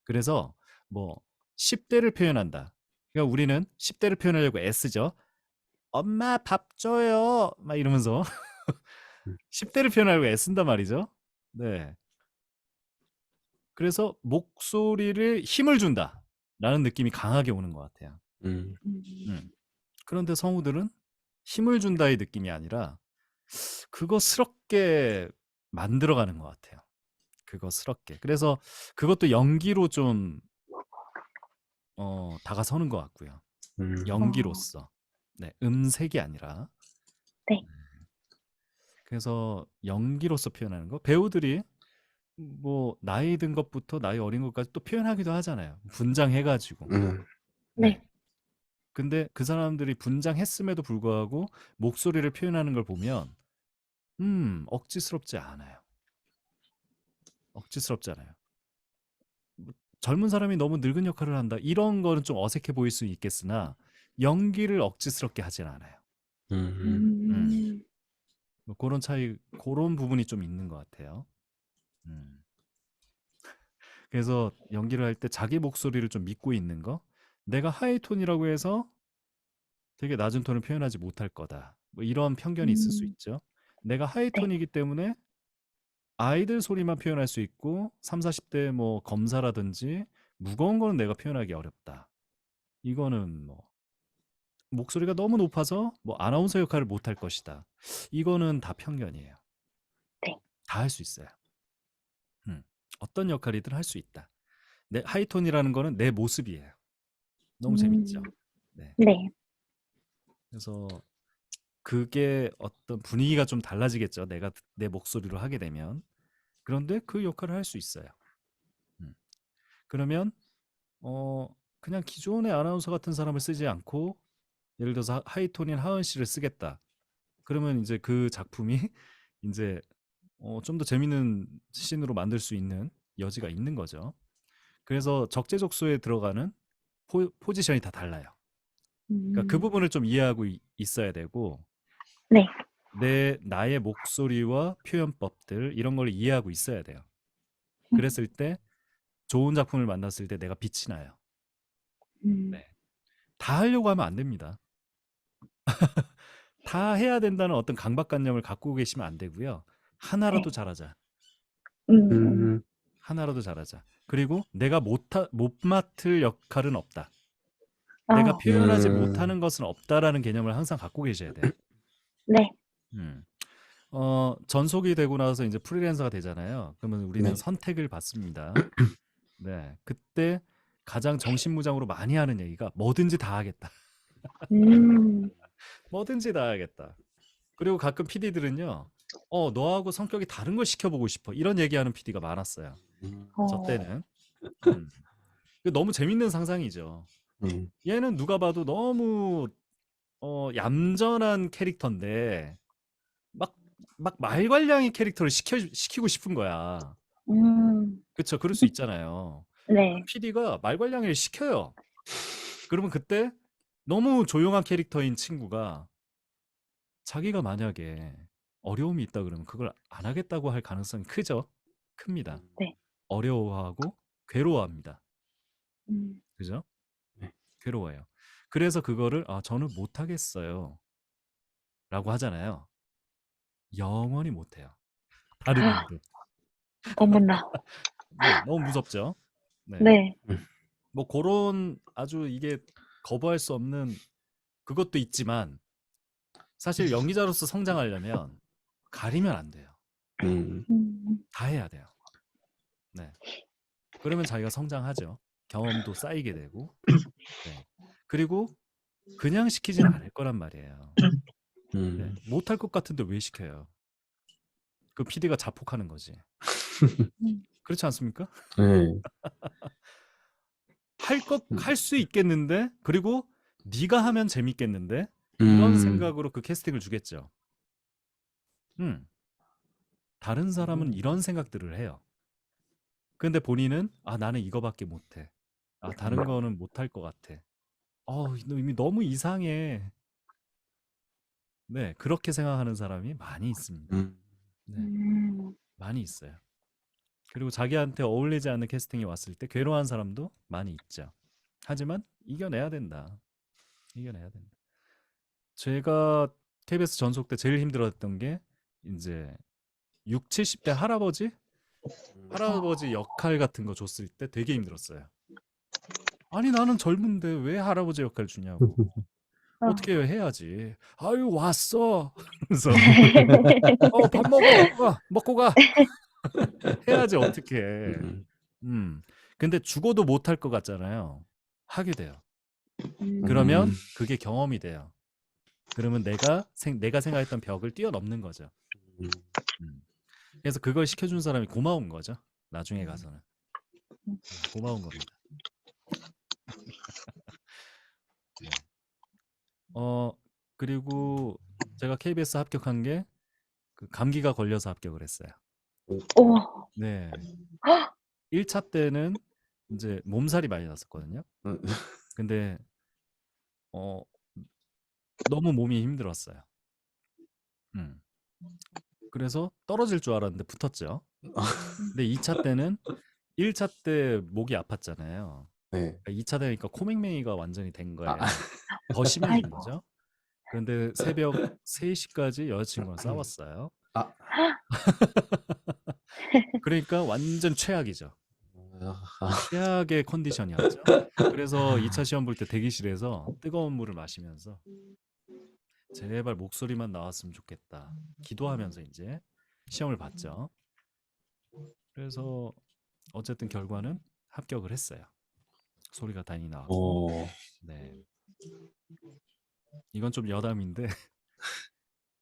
그래서 뭐 10대를 표현한다. 그러니까 우리는 10대를 표현하려고 애쓰죠. 엄마 밥 줘요. 막 이러면서 10대를 표현하려고 애쓴단 말이죠. 네. 그래서 목소리를 힘을 준다라는 느낌이 강하게 오는 것 같아요. 음. 음. 그런데 성우들은 힘을 준다의 느낌이 아니라 그거스럽게 만들어가는 것 같아요. 그거스럽게. 그래서 그것도 연기로 좀 다가서는 것 같고요. 음. 연기로서. 네, 음색이 아니라. 네. 그래서 연기로서 표현하는 거. 배우들이 뭐 나이 든 것부터 나이 어린 것까지 또 표현하기도 하잖아요. 분장해가지고. 음. 네. 네. 근데 그 사람들이 분장했음에도 불구하고 목소리를 표현하는 걸 보면 억지스럽지 않아요. 억지스럽지 않아요. 뭐 젊은 사람이 너무 늙은 역할을 한다. 이런 거는 좀 어색해 보일 수 있겠으나 연기를 억지스럽게 하진 않아요. 음. 뭐 그런 차이, 그런 부분이 좀 있는 것 같아요. 음. 그래서 연기를 할 때 자기 목소리를 좀 믿고 있는 거. 내가 하이톤이라고 해서 되게 낮은 톤을 표현하지 못할 거다. 뭐 이런 편견이 있을 수 있죠. 내가 네. 하이톤이기 때문에 아이들 소리만 표현할 수 있고 3, 40대 뭐 검사라든지 무거운 거는 내가 표현하기 어렵다. 이거는 뭐 목소리가 너무 높아서 뭐 아나운서 역할을 못할 것이다. 이거는 다 편견이에요. 네. 다 할 수 있어요. 어떤 역할이든 할 수 있다. 내 하이톤이라는 거는 내 모습이에요. 너무 재밌죠. 네. 네. 그래서 그게 어떤 분위기가 좀 달라지겠죠. 내가 내 목소리로 하게 되면. 그런데 그 역할을 할 수 있어요. 음. 그러면 그냥 기존의 아나운서 같은 사람을 쓰지 않고 예를 들어서 하이톤인 하은 씨를 쓰겠다. 그러면 이제 그 작품이 이제 좀 더 재밌는 씬으로 만들 수 있는 여지가 있는 거죠. 그래서 적재적소에 들어가는 포지션이 다 달라요. 그러니까 그 부분을 좀 이해하고 있어야 되고 네. 나의 목소리와 표현법들 이런 걸 이해하고 있어야 돼요. 그랬을 때 좋은 작품을 만났을 때 내가 빛이 나요. 네. 다 하려고 하면 안 됩니다. 다 해야 된다는 어떤 강박관념을 갖고 계시면 안 되고요. 하나라도 잘하자. 음. 하나라도 잘하자. 그리고 내가 못 맡을 역할은 없다. 내가 표현하지 못하는 것은 없다라는 개념을 항상 갖고 계셔야 돼요. 네. 음. 전속이 되고 나서 이제 프리랜서가 되잖아요. 그러면 우리는 네. 선택을 받습니다. 네. 그때 가장 정신무장으로 많이 하는 얘기가 뭐든지 다 하겠다. 음. 뭐든지 다 하겠다. 그리고 가끔 PD들은요. 너하고 성격이 다른 걸 시켜보고 싶어. 이런 얘기하는 PD가 많았어요. 저 어. 때는. 너무 재밌는 상상이죠. 얘는 누가 봐도 너무 얌전한 캐릭터인데 막 말괄량이 캐릭터를 시키고 싶은 거야. 그쵸? 그럴 수 있잖아요. 네. PD가 말괄량을 시켜요. 그러면 그때 너무 조용한 캐릭터인 친구가 자기가 만약에 어려움이 있다 그러면 그걸 안 하겠다고 할 가능성이 큽니다. 네. 어려워하고 괴로워합니다. 그죠? 네. 괴로워해요. 그래서 그거를 저는 못 하겠어요. 라고 하잖아요. 영원히 못 해요. 다른 일도. 어머나. 네, 너무 무섭죠. 네. 네. 뭐 그런 아주 이게 거부할 수 없는 그것도 있지만 사실 연기자로서 성장하려면 가리면 안 돼요. 음. 다 해야 돼요. 네. 그러면 자기가 성장하죠. 경험도 쌓이게 되고. 네. 그리고 그냥 시키진 않을 거란 말이에요. 네. 못할 것 같은데 왜 시켜요? 그 PD가 자폭하는 거지. 그렇지 않습니까? 네. 할 수 있겠는데 그리고 네가 하면 재밌겠는데 이런 생각으로 그 캐스팅을 주겠죠. 다른 사람은 이런 생각들을 해요. 근데 본인은 나는 이거밖에 못해. 다른 거는 못할 것 같아. 이미 너무 이상해. 네, 그렇게 생각하는 사람이 많이 있습니다. 네, 많이 있어요. 그리고 자기한테 어울리지 않는 캐스팅이 왔을 때 괴로워하는 사람도 많이 있죠. 하지만 이겨내야 된다. 이겨내야 된다. 제가 KBS 전속 때 제일 힘들었던 게 이제 6, 70대 할아버지 역할 같은 거 줬을 때 되게 힘들었어요. 아니 나는 젊은데 왜 할아버지 역할 주냐고. 어떻게 해야지. 아유 왔어. 그래서 밥 먹어. 먹고 가. 해야지 어떻게. 근데 죽어도 못할 것 같잖아요. 하게 돼요. 그러면 그게 경험이 돼요. 그러면 내가 생각했던 벽을 뛰어넘는 거죠. 그래서 그걸 시켜준 사람이 고마운 거죠. 나중에 가서는. 고마운 겁니다. 네. 그리고 제가 KBS 합격한 게 그 감기가 걸려서 합격을 했어요. 우와. 네. 1차 때는 이제 몸살이 많이 났었거든요. 근데 너무 몸이 힘들었어요. 그래서 떨어질 줄 알았는데 붙었죠. 근데 2차 때는 1차 때 목이 아팠잖아요. 네. 2차 되니까 코맹맹이가 완전히 된 거예요. 더 심해진 아이고. 거죠. 그런데 새벽 3시까지 여자친구랑 싸웠어요. 그러니까 완전 최악이죠. 최악의 컨디션이었죠. 그래서 2차 시험 볼 때 대기실에서 뜨거운 물을 마시면서 제발 목소리만 나왔으면 좋겠다. 기도하면서 이제 시험을 봤죠. 그래서 어쨌든 결과는 합격을 했어요. 소리가 다행히 나왔고. 네. 이건 좀 여담인데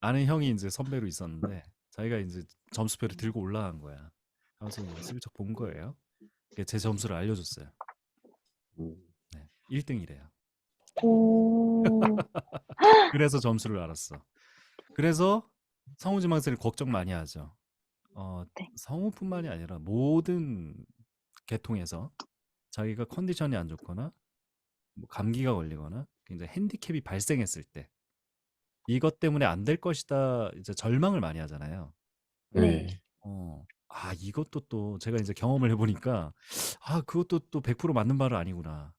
아는 형이 이제 선배로 있었는데 자기가 이제 점수표를 들고 올라간 거야. 하면서 이제 슬쩍 본 거예요. 제 점수를 알려줬어요. 네, 1등이래요. 그래서 점수를 알았어. 그래서 성우지망생을 걱정 많이 하죠. 네. 성우뿐만이 아니라 모든 계통에서 자기가 컨디션이 안 좋거나 뭐 감기가 걸리거나 굉장히 핸디캡이 발생했을 때 이것 때문에 안 될 것이다 이제 절망을 많이 하잖아요. 네. 이것도 또 제가 이제 경험을 해보니까 그것도 또 100% 맞는 말은 아니구나.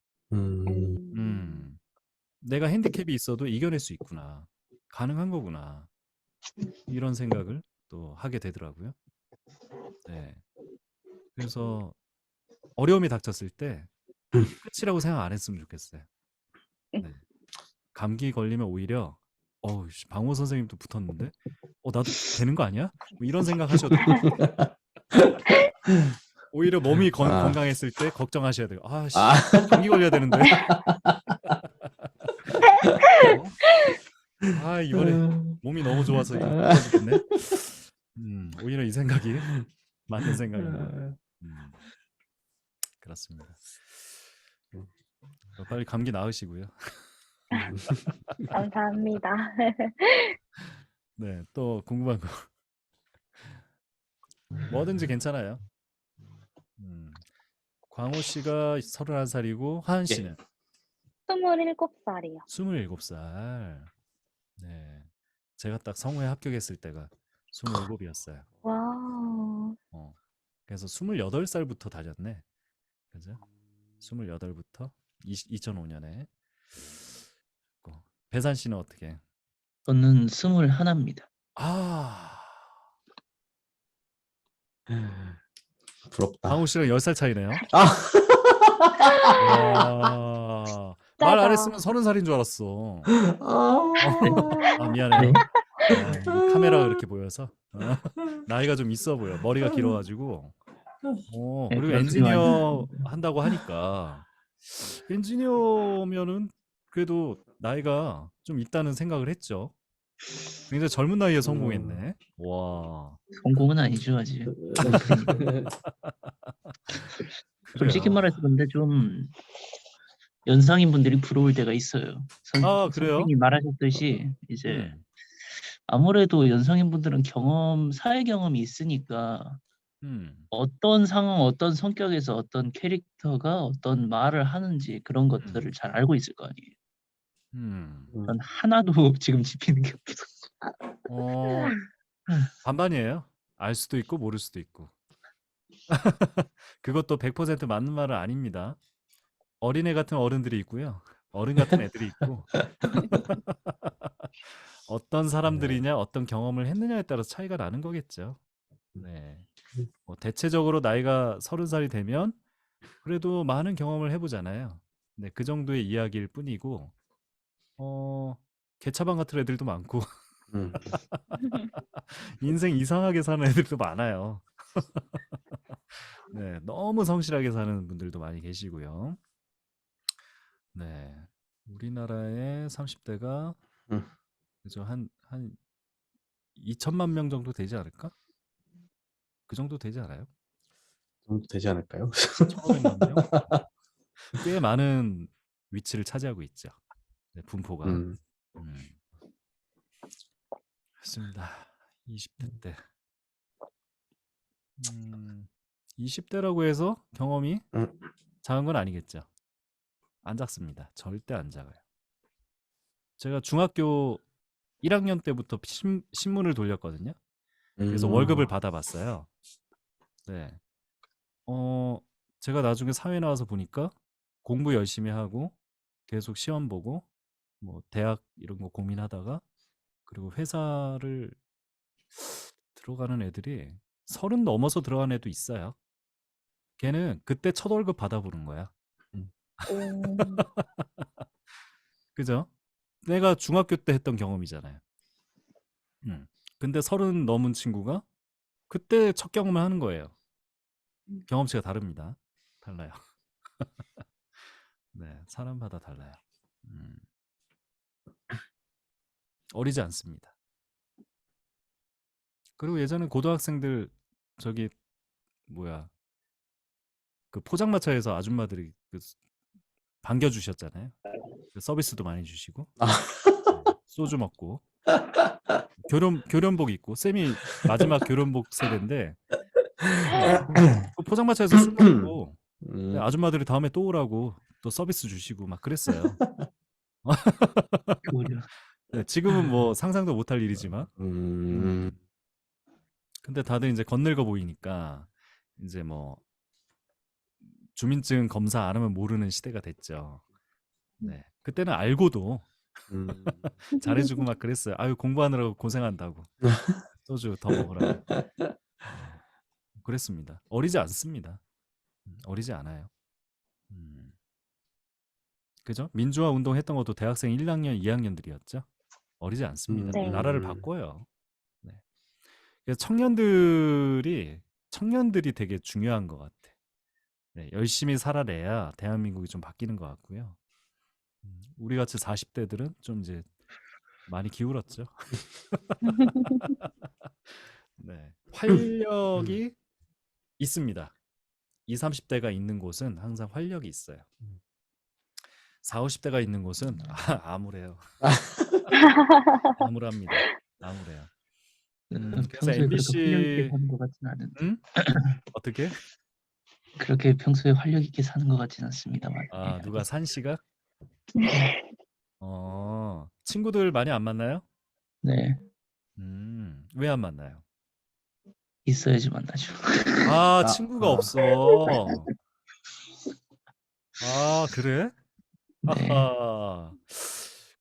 내가 핸디캡이 있어도 이겨낼 수 있구나. 가능한 거구나. 이런 생각을 또 하게 되더라고요. 네. 그래서 어려움이 닥쳤을 때 끝이라고 생각 안 했으면 좋겠어요. 네. 감기 걸리면 오히려 방호 선생님도 붙었는데 나도 되는 거 아니야? 뭐 이런 생각 하셔도 오히려 몸이 아. 건강했을 때 걱정하셔야 돼요. 아, 씨, 아. 감기 걸려야 되는데. 아, 이번에 몸이 너무 좋아서 이거 걸려주겠네. 오히려 이 생각이 맞는 생각이네요. 그렇습니다. 빨리 감기 나으시고요. 감사합니다. 네, 또 궁금한 거 뭐든지 괜찮아요. 광호 씨가 31살이고 하은 예. 씨는 27살이요. 27살. 네, 제가 딱 성우에 합격했을 때가 27이었어요. 와우. 그래서 28살부터 다녔네. 그죠? 28부터 2005년에. 배산 씨는 어떻게? 저는 21입니다. 아, 부럽다. 광호 씨랑 10살 차이네요. 아. 와, 말 안 했으면 30살인 줄 알았어. 아, 미안해요. 네. 이 카메라가 그렇게 보여서 나이가 좀 있어 보여. 머리가 길어가지고. 네, 그리고 그런 소리 많이 엔지니어 듣습니다. 한다고 하니까 엔지니어면은 그래도 나이가 좀 있다는 생각을 했죠. 굉장히 젊은 나이에 성공했네. 와, 성공은 아니죠 아직. 솔직히 그래요. 말해서 근데 좀 연상인 분들이 부러울 때가 있어요. 아, 그래요? 선생님이 말하셨듯이 이제 음, 아무래도 연상인 분들은 사회 경험이 있으니까 어떤 상황, 어떤 성격에서 어떤 캐릭터가 어떤 말을 하는지 그런 것들을 잘 알고 있을 거 아니에요. 전 하나도 지금 짚히는 게 없어. 반반이에요. 알 수도 있고 모를 수도 있고. 그것도 100% 맞는 말은 아닙니다. 어린애 같은 어른들이 있고요. 어른 같은 애들이 있고. 어떤 사람들이냐, 어떤 경험을 했느냐에 따라서 차이가 나는 거겠죠. 네. 뭐 대체적으로 나이가 30살이 되면 그래도 많은 경험을 해보잖아요. 네, 그 정도의 이야기일 뿐이고, 개차반 같은 애들도 많고, 인생 이상하게 사는 애들도 많아요. 네, 너무 성실하게 사는 분들도 많이 계시고요. 네, 우리나라의 30대가 그죠, 한 2천만 명 정도 되지 않을까? 그 정도 되지 않아요? 정도 되지 않을까요? 1,500만 명? 꽤 많은 위치를 차지하고 있죠. 네, 분포가. 그렇습니다. 20대 때. 20대라고 해서 경험이 작은 건 아니겠죠. 안 작습니다. 절대 안 작아요. 제가 중학교 1학년 때부터 신문을 돌렸거든요. 그래서 월급을 받아봤어요. 네. 제가 나중에 사회 나와서 보니까 공부 열심히 하고 계속 시험 보고 뭐 대학 이런 거 고민하다가 그리고 회사를 들어가는 애들이 30 넘어서 들어간 애도 있어요. 걔는 그때 첫 월급 받아보는 거야. 그죠? 내가 중학교 때 했던 경험이잖아요. 근데 30 넘은 친구가 그때 첫 경험을 하는 거예요. 경험치가 다릅니다. 달라요. 네, 사람마다 달라요. 어리지 않습니다. 그리고 예전에 고등학생들 저기 뭐야 그 포장마차에서 아줌마들이 그 반겨주셨잖아요. 그 서비스도 많이 주시고 소주 먹고 교련복 입고 쌤이 마지막 교련복 세대인데 그 포장마차에서 술 먹고 아줌마들이 다음에 또 오라고 또 서비스 주시고 막 그랬어요. 네, 지금은 뭐 상상도 못할 일이지만 근데 다들 이제 건늙어 보이니까 이제 뭐 주민증 검사 안 하면 모르는 시대가 됐죠. 네, 그때는 알고도 잘해주고 막 그랬어요. 아유 공부하느라고 고생한다고 소주 더 먹으라고. 그랬습니다. 어리지 않습니다. 어리지 않아요. 그죠? 민주화 운동 했던 것도 대학생 1학년, 2학년들이었죠. 어리지 않습니다. 네. 나라를 바꿔요. 네. 그래서 청년들이 되게 중요한 것 같아. 네, 열심히 살아내야 대한민국이 좀 바뀌는 것 같고요. 우리 같이 40대들은 좀 이제 많이 기울었죠. 네, 활력이 있습니다. 20, 30대가 있는 곳은 항상 활력이 있어요. 40, 50대가 있는 곳은 암울해요. 암울합니다. 암울해요. 그래서 평소에 그렇게 활력 있게 MBC 사는 것 같진 않은데. 어떻게? 그렇게 평소에 활력 있게 사는 것 같진 않습니다만. 아, 예, 누가 산 씨가? 네. 친구들 많이 안 만나요? 네. 왜 안 만나요? 있어야지 만나죠. 아, 친구가 없어. 아, 그래? 네. 하하.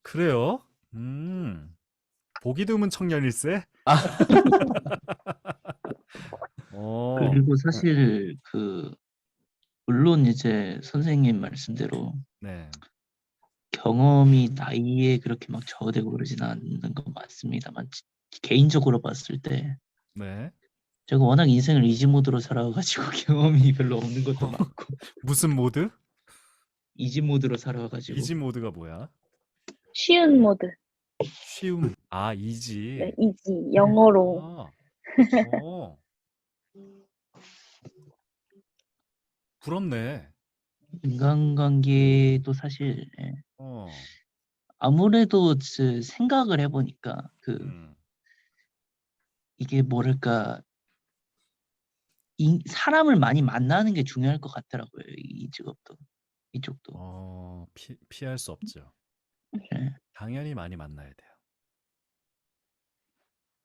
그래요? 보기 드문 청년일세? 그리고 사실 물론 이제 선생님 말씀대로 네. 경험이 나이에 그렇게 막 저하되고 그러진 않는 건 맞습니다만 개인적으로 봤을 때 네. 제가 워낙 인생을 이지 모드로 살아가지고 경험이 별로 없는 것도 많고 무슨 모드? 이지 모드로 살아가지고 이지 모드가 뭐야? 쉬운 모드. 쉬움. 아, 네, 이지. 이지. 영어로. 아, 어, 부럽네. 인간관계도 사실 어, 아무래도 생각을 해보니까 음, 이게 뭐랄까 사람을 많이 만나는 게 중요할 것 같더라고요. 이 직업도 이쪽도. 피할 수 없죠. 예. 당연히 많이 만나야 돼요.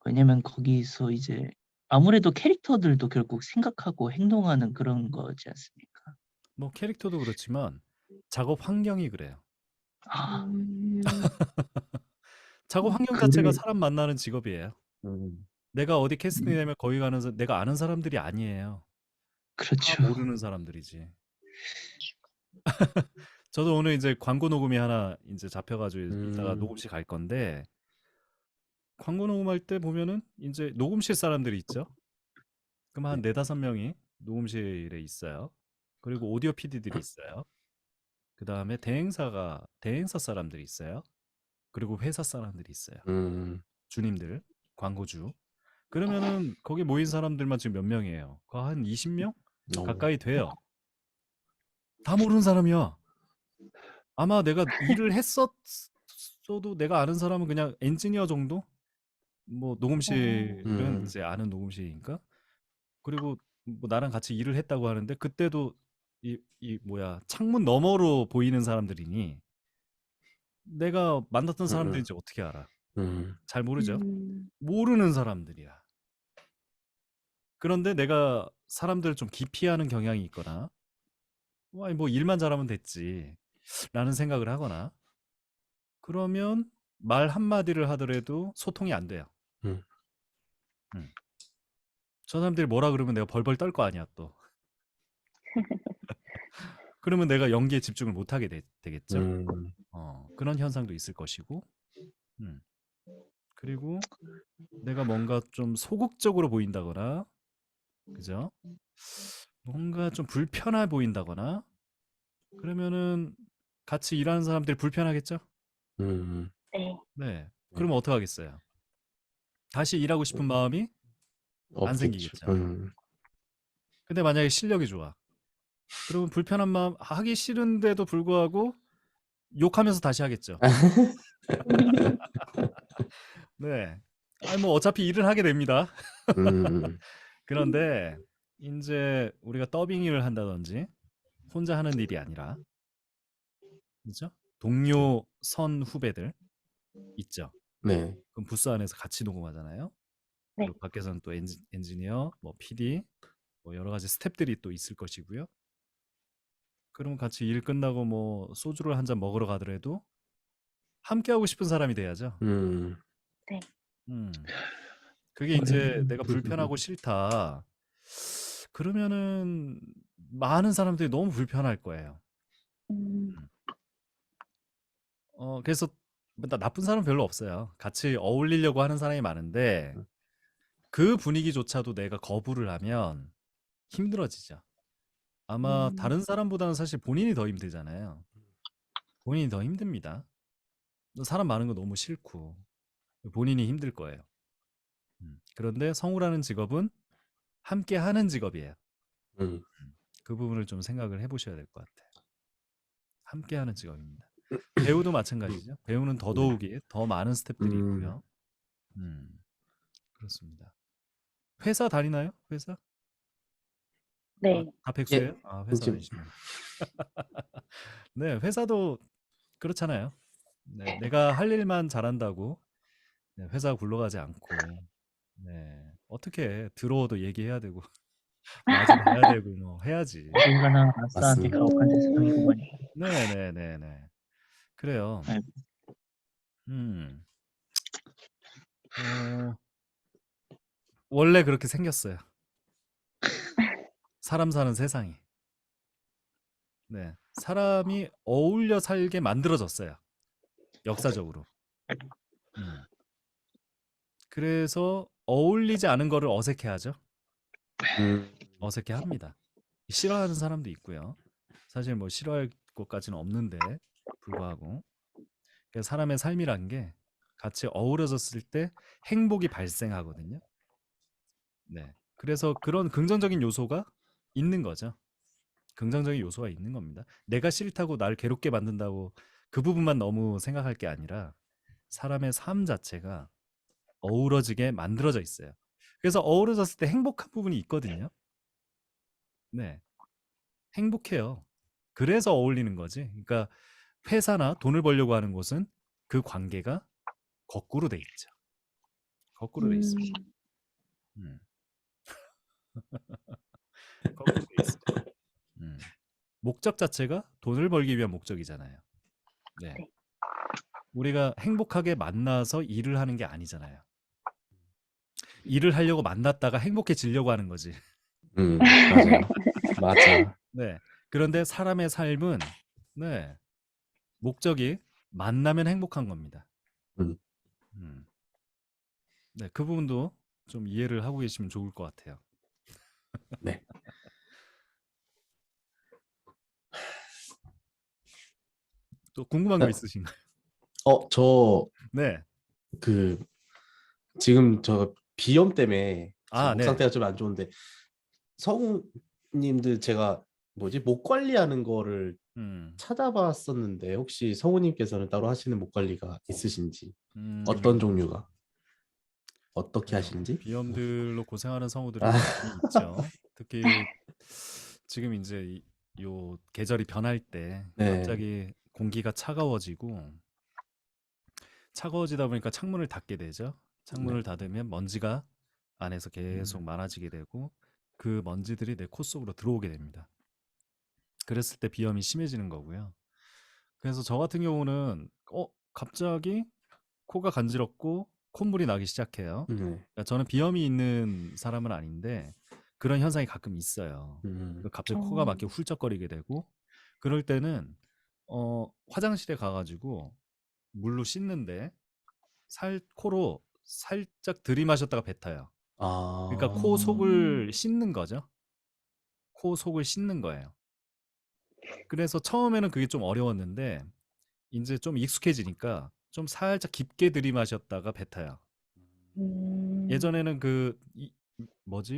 왜냐면 거기서 이제 아무래도 캐릭터들도 결국 생각하고 행동하는 그런 거지 않습니까? 뭐 캐릭터도 그렇지만 작업 환경이 그래요. 아, 음, 작업 환경 자체가 그래. 사람 만나는 직업이에요. 내가 어디 캐스팅이 되면 거기 가는 내가 아는 사람들이 아니에요. 다 그렇죠. 모르는 사람들이지. 저도 오늘 이제 광고 녹음이 하나 이제 잡혀가지고 이따가 녹음실 갈 건데 광고 녹음할 때 보면은 이제 녹음실 사람들이 있죠. 그럼 한 4-5명이 녹음실에 있어요. 그리고 오디오 PD들이 있어요. 그 다음에 대행사 사람들이 있어요. 그리고 회사 사람들이 있어요. 주님들, 광고주. 그러면은 거기 모인 사람들만 지금 몇 명이에요? 한 20명? 가까이 돼요. 다 모르는 사람이야. 아마 내가 일을 했었어도 내가 아는 사람은 그냥 엔지니어 정도? 뭐 녹음실은 이제 아는 녹음실이니까. 그리고 뭐 나랑 같이 일을 했다고 하는데 그때도 이 뭐야 창문 너머로 보이는 사람들이니 내가 만났던 사람들인지 어떻게 알아? 잘 모르죠. 모르는 사람들이야. 그런데 내가 사람들을 좀 기피하는 경향이 있거나 아니 뭐 일만 잘하면 됐지 라는 생각을 하거나 그러면 말 한마디를 하더라도 소통이 안 돼요. 음. 저 사람들이 뭐라 그러면 내가 벌벌 떨 거 아니야 또. 그러면 내가 연기에 집중을 못하게 되겠죠. 그런 현상도 있을 것이고 그리고 내가 뭔가 좀 소극적으로 보인다거나 그죠? 뭔가 좀 불편해 보인다거나 그러면은 같이 일하는 사람들이 불편하겠죠? 네. 네. 그러면 어떡하겠어요? 다시 일하고 싶은 마음이 안 생기겠죠. 근데 만약에 실력이 좋아. 그러면 불편한 마음 하기 싫은데도 불구하고 욕하면서 다시 하겠죠. 네. 아니 뭐 어차피 일을 하게 됩니다. 그런데 이제 우리가 더빙 일을 한다든지 혼자 하는 일이 아니라 그죠? 동료 선 후배들 있죠. 네. 그럼 부스 안에서 같이 녹음하잖아요. 네. 그리고 밖에서는 또 엔지니어, 뭐 PD, 뭐 여러 가지 스태프들이 또 있을 것이고요. 그러면 같이 일 끝나고 뭐 소주를 한 잔 먹으러 가더라도 함께 하고 싶은 사람이 돼야죠. 네. 그게 이제 내가 불편하고 싫다. 그러면은 많은 사람들이 너무 불편할 거예요. 그래서 나쁜 사람은 별로 없어요. 같이 어울리려고 하는 사람이 많은데 그 분위기조차도 내가 거부를 하면 힘들어지죠. 아마 다른 사람보다는 사실 본인이 더 힘들잖아요. 본인이 더 힘듭니다. 사람 많은 거 너무 싫고 본인이 힘들 거예요. 그런데 성우라는 직업은 함께 하는 직업이에요. 음. 그 부분을 좀 생각을 해보셔야 될 것 같아요. 함께 하는 직업입니다. 배우도 마찬가지죠. 배우는 더더욱이 더 많은 스태프들이 있고요. 그렇습니다. 회사 다니나요? 회사? 네. 다 백수예요? 예. 아, 회사 지금 다니시면. 네, 회사도 그렇잖아요. 네, 내가 할 일만 잘한다고 네, 회사 굴러가지 않고 네, 어떻게 들어오도 얘기해야 되고 마주봐야 되고 뭐 해야지. 얼마나 아싸한테 맞습니다. 가혹한 세상이구만요. 네네네네. 그래요. 아이고. 음. 원래 그렇게 생겼어요. 사람 사는 세상이. 네, 사람이 어울려 살게 만들어졌어요. 역사적으로. 그래서 어울리지 않은 거를 어색해하죠. 어색해합니다. 싫어하는 사람도 있고요. 사실 뭐 싫어할 것까지는 없는데 불구하고 그래서 사람의 삶이란 게 같이 어우러졌을 때 행복이 발생하거든요. 네, 그래서 그런 긍정적인 요소가 있는 거죠. 긍정적인 요소가 있는 겁니다. 내가 싫다고 날 괴롭게 만든다고 그 부분만 너무 생각할 게 아니라 사람의 삶 자체가 어우러지게 만들어져 있어요. 그래서 어우러졌을 때 행복한 부분이 있거든요. 네, 행복해요. 그래서 어울리는 거지. 그러니까 회사나 돈을 벌려고 하는 곳은 그 관계가 거꾸로 돼 있죠. 거꾸로 돼 있어요. 음. 거꾸로 돼 있어요. 목적 자체가 돈을 벌기 위한 목적이잖아요. 네. 네. 우리가 행복하게 만나서 일을 하는 게 아니잖아요. 일을 하려고 만났다가 행복해지려고 하는 거지. 맞아요. 맞아. 네. 그런데 사람의 삶은 네. 목적이 만나면 행복한 겁니다. 음. 네, 그 부분도 좀 이해를 하고 계시면 좋을 것 같아요. 네. 또 궁금한 거 있으신가요? 저 네. 그 지금 저 비염 때문에 지금 목 네. 상태가 좀 안 좋은데 성우님들 제가 목 관리하는 거를 찾아봤었는데 혹시 성우님께서는 따로 하시는 목 관리가 있으신지 어떤 종류가 어떻게 하시는지? 비염들로 고생하는 성우들이 아. 많이 있죠. 특히 지금 이제 요 계절이 변할 때 네. 갑자기 공기가 차가워지고 차가워지다 보니까 창문을 닫게 되죠. 창문을 닫으면 먼지가 안에서 계속 많아지게 되고 그 먼지들이 내 코 속으로 들어오게 됩니다. 그랬을 때 비염이 심해지는 거고요. 그래서 저 같은 경우는 갑자기 코가 간지럽고 콧물이 나기 시작해요. 그러니까 저는 비염이 있는 사람은 아닌데 그런 현상이 가끔 있어요. 갑자기 코가 막히게 훌쩍거리게 되고 그럴 때는 화장실에 가가지고 물로 씻는데 코로 살짝 들이마셨다가 뱉어요. 그러니까 코 속을 씻는 거죠. 코 속을 씻는 거예요. 그래서 처음에는 그게 좀 어려웠는데 이제 좀 익숙해지니까 좀 살짝 깊게 들이마셨다가 뱉어요. 예전에는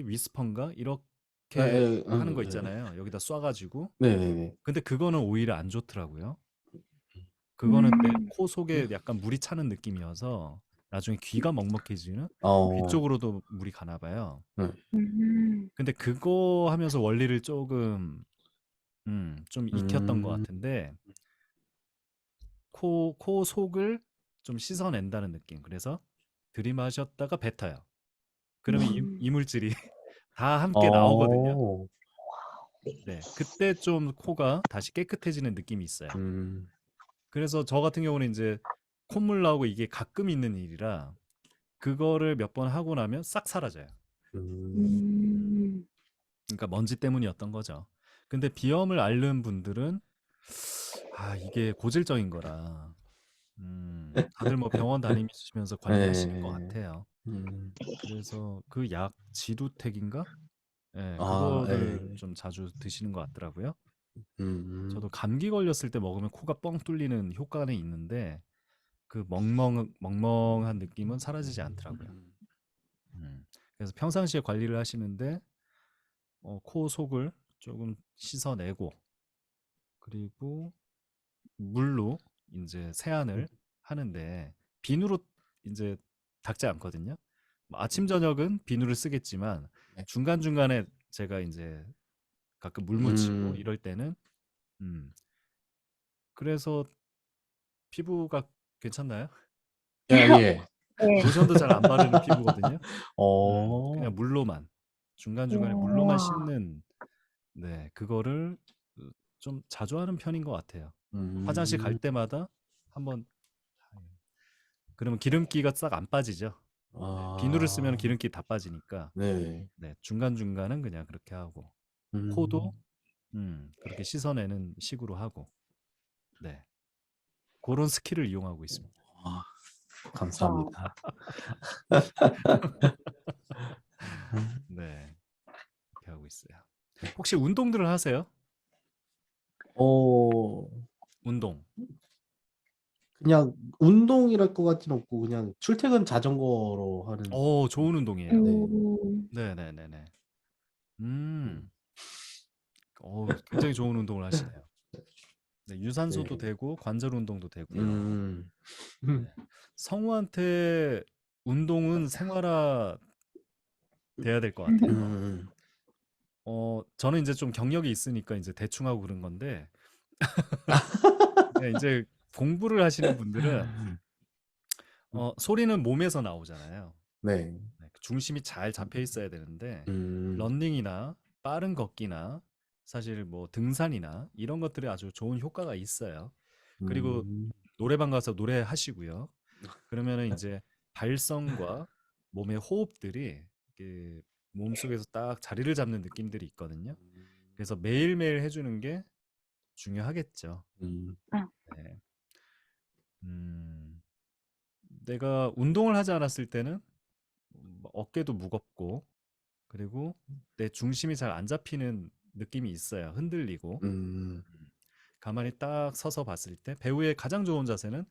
위스퍼인가 이렇게 하는 거 있잖아요. 여기다 쏴가지고. 네네네. 근데 그거는 오히려 안 좋더라고요. 그거는 내 코 속에 약간 물이 차는 느낌이어서 나중에 귀가 먹먹해지는 귀 쪽으로도 물이 가나 봐요. 근데 그거 하면서 원리를 조금 좀 익혔던 것 같은데 코 속을 좀 씻어낸다는 느낌. 그래서 들이마셨다가 뱉어요. 그러면 이물질이 다 함께 나오거든요. 네, 그때 좀 코가 다시 깨끗해지는 느낌이 있어요. 그래서 저 같은 경우는 이제 콧물 나오고 이게 가끔 있는 일이라 그거를 몇 번 하고 나면 싹 사라져요. 그러니까 먼지 때문이었던 거죠. 근데 비염을 앓는 분들은 이게 고질적인 거라 다들 뭐 병원 다니시면서 관리하시는 것 같아요. 그래서 그 약 지두텍인가 예, 아, 그거를 예. 좀 자주 드시는 것 같더라고요. 음. 저도 감기 걸렸을 때 먹으면 코가 뻥 뚫리는 효과는 있는데 그 멍멍한 느낌은 사라지지 않더라고요. 그래서 평상시에 관리를 하시는데 코 속을 조금 씻어내고 그리고 물로 이제 세안을 하는데 비누로 이제 닦지 않거든요. 뭐 아침 저녁은 비누를 쓰겠지만 네. 중간중간에 제가 이제 가끔 물 묻히고 이럴 때는 그래서 피부가 괜찮나요? 예. 네. 로션도 잘 안 바르는 피부거든요. 그냥 어. 물로만 중간중간에 물로만 우와. 씻는 네, 그거를 좀 자주 하는 편인 것 같아요. 화장실 갈 음. 때마다 한번 그러면 기름기가 싹 안 빠지죠. 네, 비누를 쓰면 아. 기름기 다 빠지니까 네. 네, 중간중간은 그냥 그렇게 하고 코도 음. 그렇게 씻어내는 식으로 하고 네, 그런 스킬을 이용하고 있습니다. 아, 와. 감사합니다. 네, 그렇게 하고 있어요. 혹시 운동들을 하세요? 어, 운동. 그냥 운동이랄 것 같진 없고 그냥 출퇴근 자전거로 하는. 좋은 운동이에요. 네. 네네네네. 굉장히 좋은 운동을 하시네요. 네, 유산소도 네. 되고 관절 운동도 되고요. 음. 네. 성우한테 운동은 생활화 돼야 될 것 같아요. 음. 저는 이제 좀 경력이 있으니까 이제 대충 하고 그런 건데, 네, 이제 공부를 하시는 분들은 소리는 몸에서 나오잖아요. 네. 네, 중심이 잘 잡혀 있어야 되는데, 음. 러닝이나 빠른 걷기나 사실 뭐 등산이나 이런 것들이 아주 좋은 효과가 있어요. 그리고 음. 노래방 가서 노래하시고요. 그러면은 이제 발성과 몸의 호흡들이 이렇게 몸속에서 딱 자리를 잡는 느낌들이 있거든요. 그래서 매일매일 해주는 게 중요하겠죠. 음. 네. 음, 내가 운동을 하지 않았을 때는 어깨도 무겁고 그리고 내 중심이 잘 안 잡히는 느낌이 있어요. 흔들리고. 음. 가만히 딱 서서 봤을 때 배우의 가장 좋은 자세는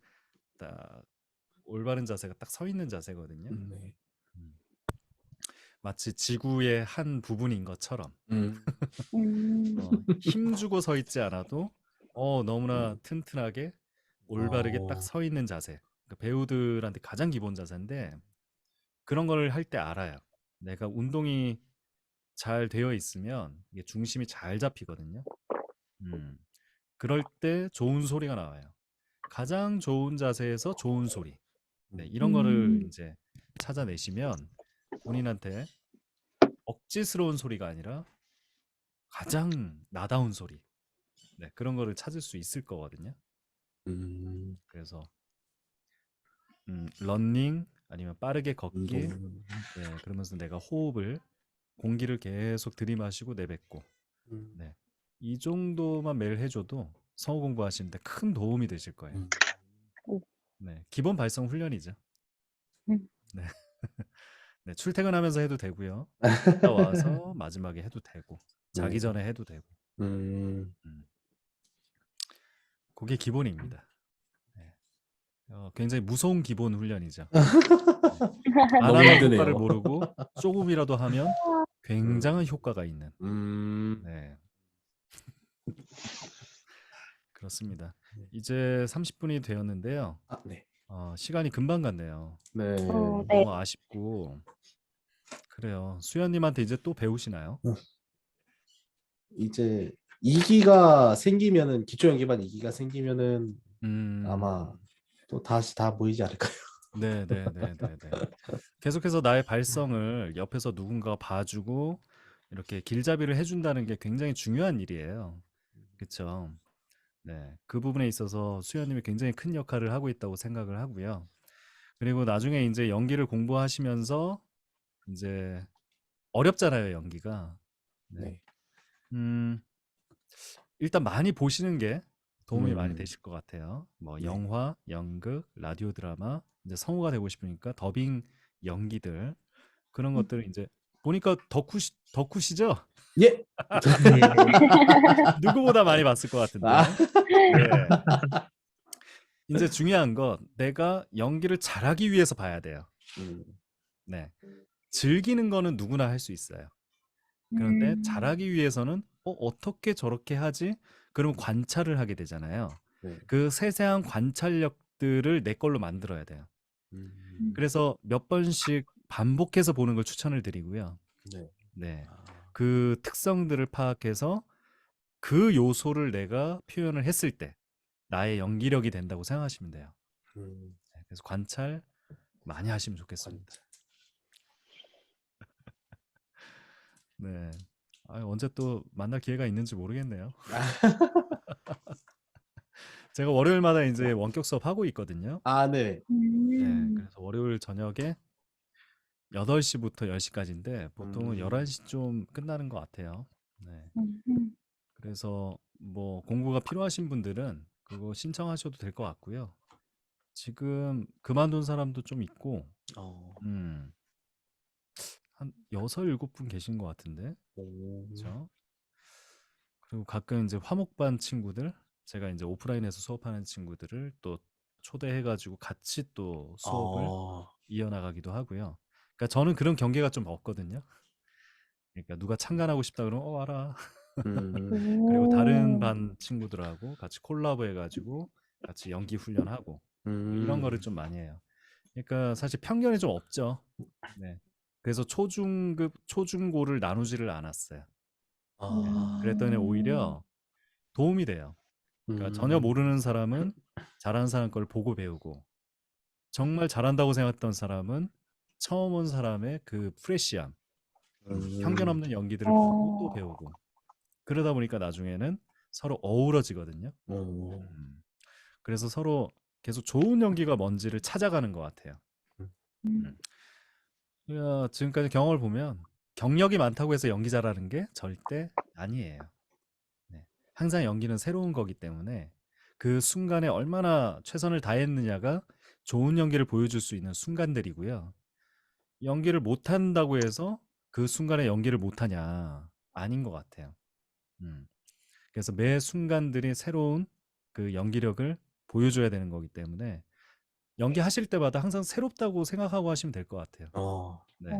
딱 올바른 자세가 딱 서 있는 자세거든요. 네. 음, 마치 지구의 한 부분인 것처럼 음. 힘주고 서 있지 않아도 너무나 튼튼하게 올바르게 딱 어. 서 있는 자세. 그러니까 배우들한테 가장 기본 자세인데 그런 걸 할 때 알아요. 내가 운동이 잘 되어 있으면 이게 중심이 잘 잡히거든요. 음, 그럴 때 좋은 소리가 나와요. 가장 좋은 자세에서 좋은 소리. 네, 이런 거를 이제 찾아내시면 본인한테 억지스러운 소리가 아니라 가장 나다운 소리. 네, 그런 거를 찾을 수 있을 거거든요. 음. 그래서 러닝 아니면 빠르게 걷기. 운동. 네, 그러면서 내가 호흡을 공기를 계속 들이마시고 내뱉고. 음. 네, 이 정도만 매일 해줘도 성우 공부하시는데 큰 도움이 되실 거예요. 음. 네, 기본 발성 훈련이죠. 음. 네, 네, 출퇴근하면서 해도 되고요. 갔다 와서 마지막에 해도 되고, 자기 네. 전에 해도 되고. 음. 음, 그게 기본입니다. 네. 굉장히 무서운 기본 훈련이죠. 네. 안 너무 하면 효과를 힘드네요. 모르고 조금이라도 하면 굉장한 음. 효과가 있는. 음. 네, 그렇습니다. 이제 30분이 되었는데요. 아, 네. 시간이 금방 갔네요. 네. 네. 너무 아쉽고 그래요. 수연님한테 이제 또 배우시나요? 이제 2기가 생기면은 기초 연기반 2기가 생기면은 음, 아마 또 다시 다 모이지 않을까요? 네네네네네. 계속해서 나의 발성을 옆에서 누군가가 봐주고 이렇게 길잡이를 해준다는 게 굉장히 중요한 일이에요. 그쵸? 네, 그 부분에 있어서 수연님이 굉장히 큰 역할을 하고 있다고 생각을 하고요. 그리고 나중에 이제 연기를 공부하시면서 이제 어렵잖아요, 연기가. 네. 네. 음, 일단 많이 보시는 게 도움이 많이 음. 되실 것 같아요. 뭐 네. 영화, 연극, 라디오 드라마, 이제 성우가 되고 싶으니까 더빙 연기들 그런 것들을 이제 보니까 덕후시죠? 예. 네. 누구보다 많이 봤을 것 같은데. 아. 네. 이제 중요한 건 내가 연기를 잘하기 위해서 봐야 돼요. 네. 즐기는 거는 누구나 할 수 있어요. 그런데 잘하기 위해서는 어떻게 저렇게 하지? 그럼 관찰을 하게 되잖아요. 네. 그 세세한 관찰력들을 내 걸로 만들어야 돼요. 그래서 몇 번씩 반복해서 보는 걸 추천을 드리고요. 네. 네. 아. 그 특성들을 파악해서 그 요소를 내가 표현을 했을 때 나의 연기력이 된다고 생각하시면 돼요. 네, 그래서 관찰 많이 하시면 좋겠습니다. 관찰. 네. 언제 또 만날 기회가 있는지 모르겠네요. 제가 월요일마다 이제 원격 수업 하고 있거든요. 아, 네. 네. 그래서 월요일 저녁에 8시부터 10시까지인데 보통은 11시쯤 끝나는 것 같아요. 네. 그래서 뭐 공부가 필요하신 분들은 그거 신청하셔도 될 것 같고요. 지금 그만둔 사람도 좀 있고, 한 6, 7분 계신 것 같은데, 그렇죠? 그리고 가끔 이제 화목반 친구들, 제가 이제 오프라인에서 수업하는 친구들을 또 초대해가지고 같이 또 수업을 이어나가기도 하고요. 그러니까 저는 그런 경계가 좀 없거든요. 그러니까 누가 참관하고 싶다 그러면 와라. 그리고 다른 반 친구들하고 같이 콜라보 해가지고 같이 연기 훈련하고 이런 거를 좀 많이 해요. 그러니까 사실 편견이 좀 없죠. 네. 그래서 초중급, 초중고를 나누지를 않았어요. 네. 그랬더니 오히려 도움이 돼요. 그러니까 전혀 모르는 사람은 잘하는 사람 걸 보고 배우고, 정말 잘한다고 생각했던 사람은 처음 온 사람의 그 프레시함, 편견 없는 연기들을 보고 또 배우고, 그러다 보니까 나중에는 서로 어우러지거든요. 그래서 서로 계속 좋은 연기가 뭔지를 찾아가는 것 같아요. 지금까지 경험을 보면 경력이 많다고 해서 연기 잘하는 게 절대 아니에요. 네. 항상 연기는 새로운 거기 때문에 그 순간에 얼마나 최선을 다했느냐가 좋은 연기를 보여줄 수 있는 순간들이고요. 연기를 못한다고 해서 그 순간에 연기를 못하냐? 아닌 것 같아요. 그래서 매 순간들이 새로운 그 연기력을 보여줘야 되는 거기 때문에 연기하실 때마다 항상 새롭다고 생각하고 하시면 될 것 같아요. 네.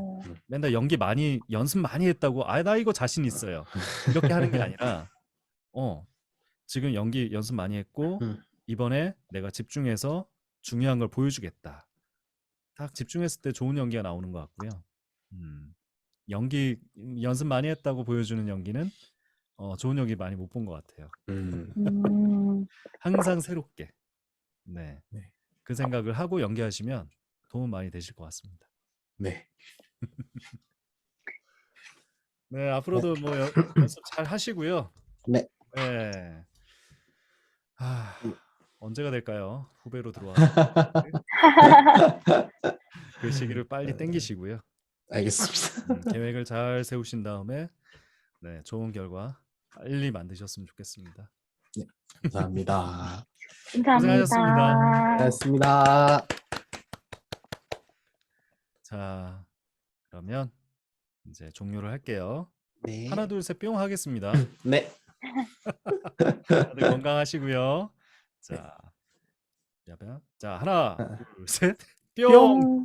맨날 연습 많이 했다고 나 이거 자신 있어요. 이렇게 하는 게 아니라 지금 연기 연습 많이 했고 이번에 내가 집중해서 중요한 걸 보여주겠다. 딱 집중했을 때 좋은 연기가 나오는 것 같고요. 연기 연습 많이 했다고 보여주는 연기는 좋은 연기 많이 못 본 것 같아요. 항상 새롭게. 네. 그 생각을 하고 연기하시면 도움 많이 되실 것 같습니다. 네. 네, 앞으로도 뭐 연습 잘 하시고요. 네. 네. 언제가 될까요? 후배로 들어와서 그 시기를 빨리 땡기시고요. 알겠습니다. 계획을 잘 세우신 다음에 네, 좋은 결과 빨리 만드셨으면 좋겠습니다. 네, 감사합니다. 고생하셨습니다. 고맙습니다. 자, 그러면 이제 종료를 할게요. 네. 하나, 둘, 셋, 뿅 하겠습니다. 네. 다들 건강하시고요. 자, 자, 하나, 둘, 셋, 뿅. 뿅.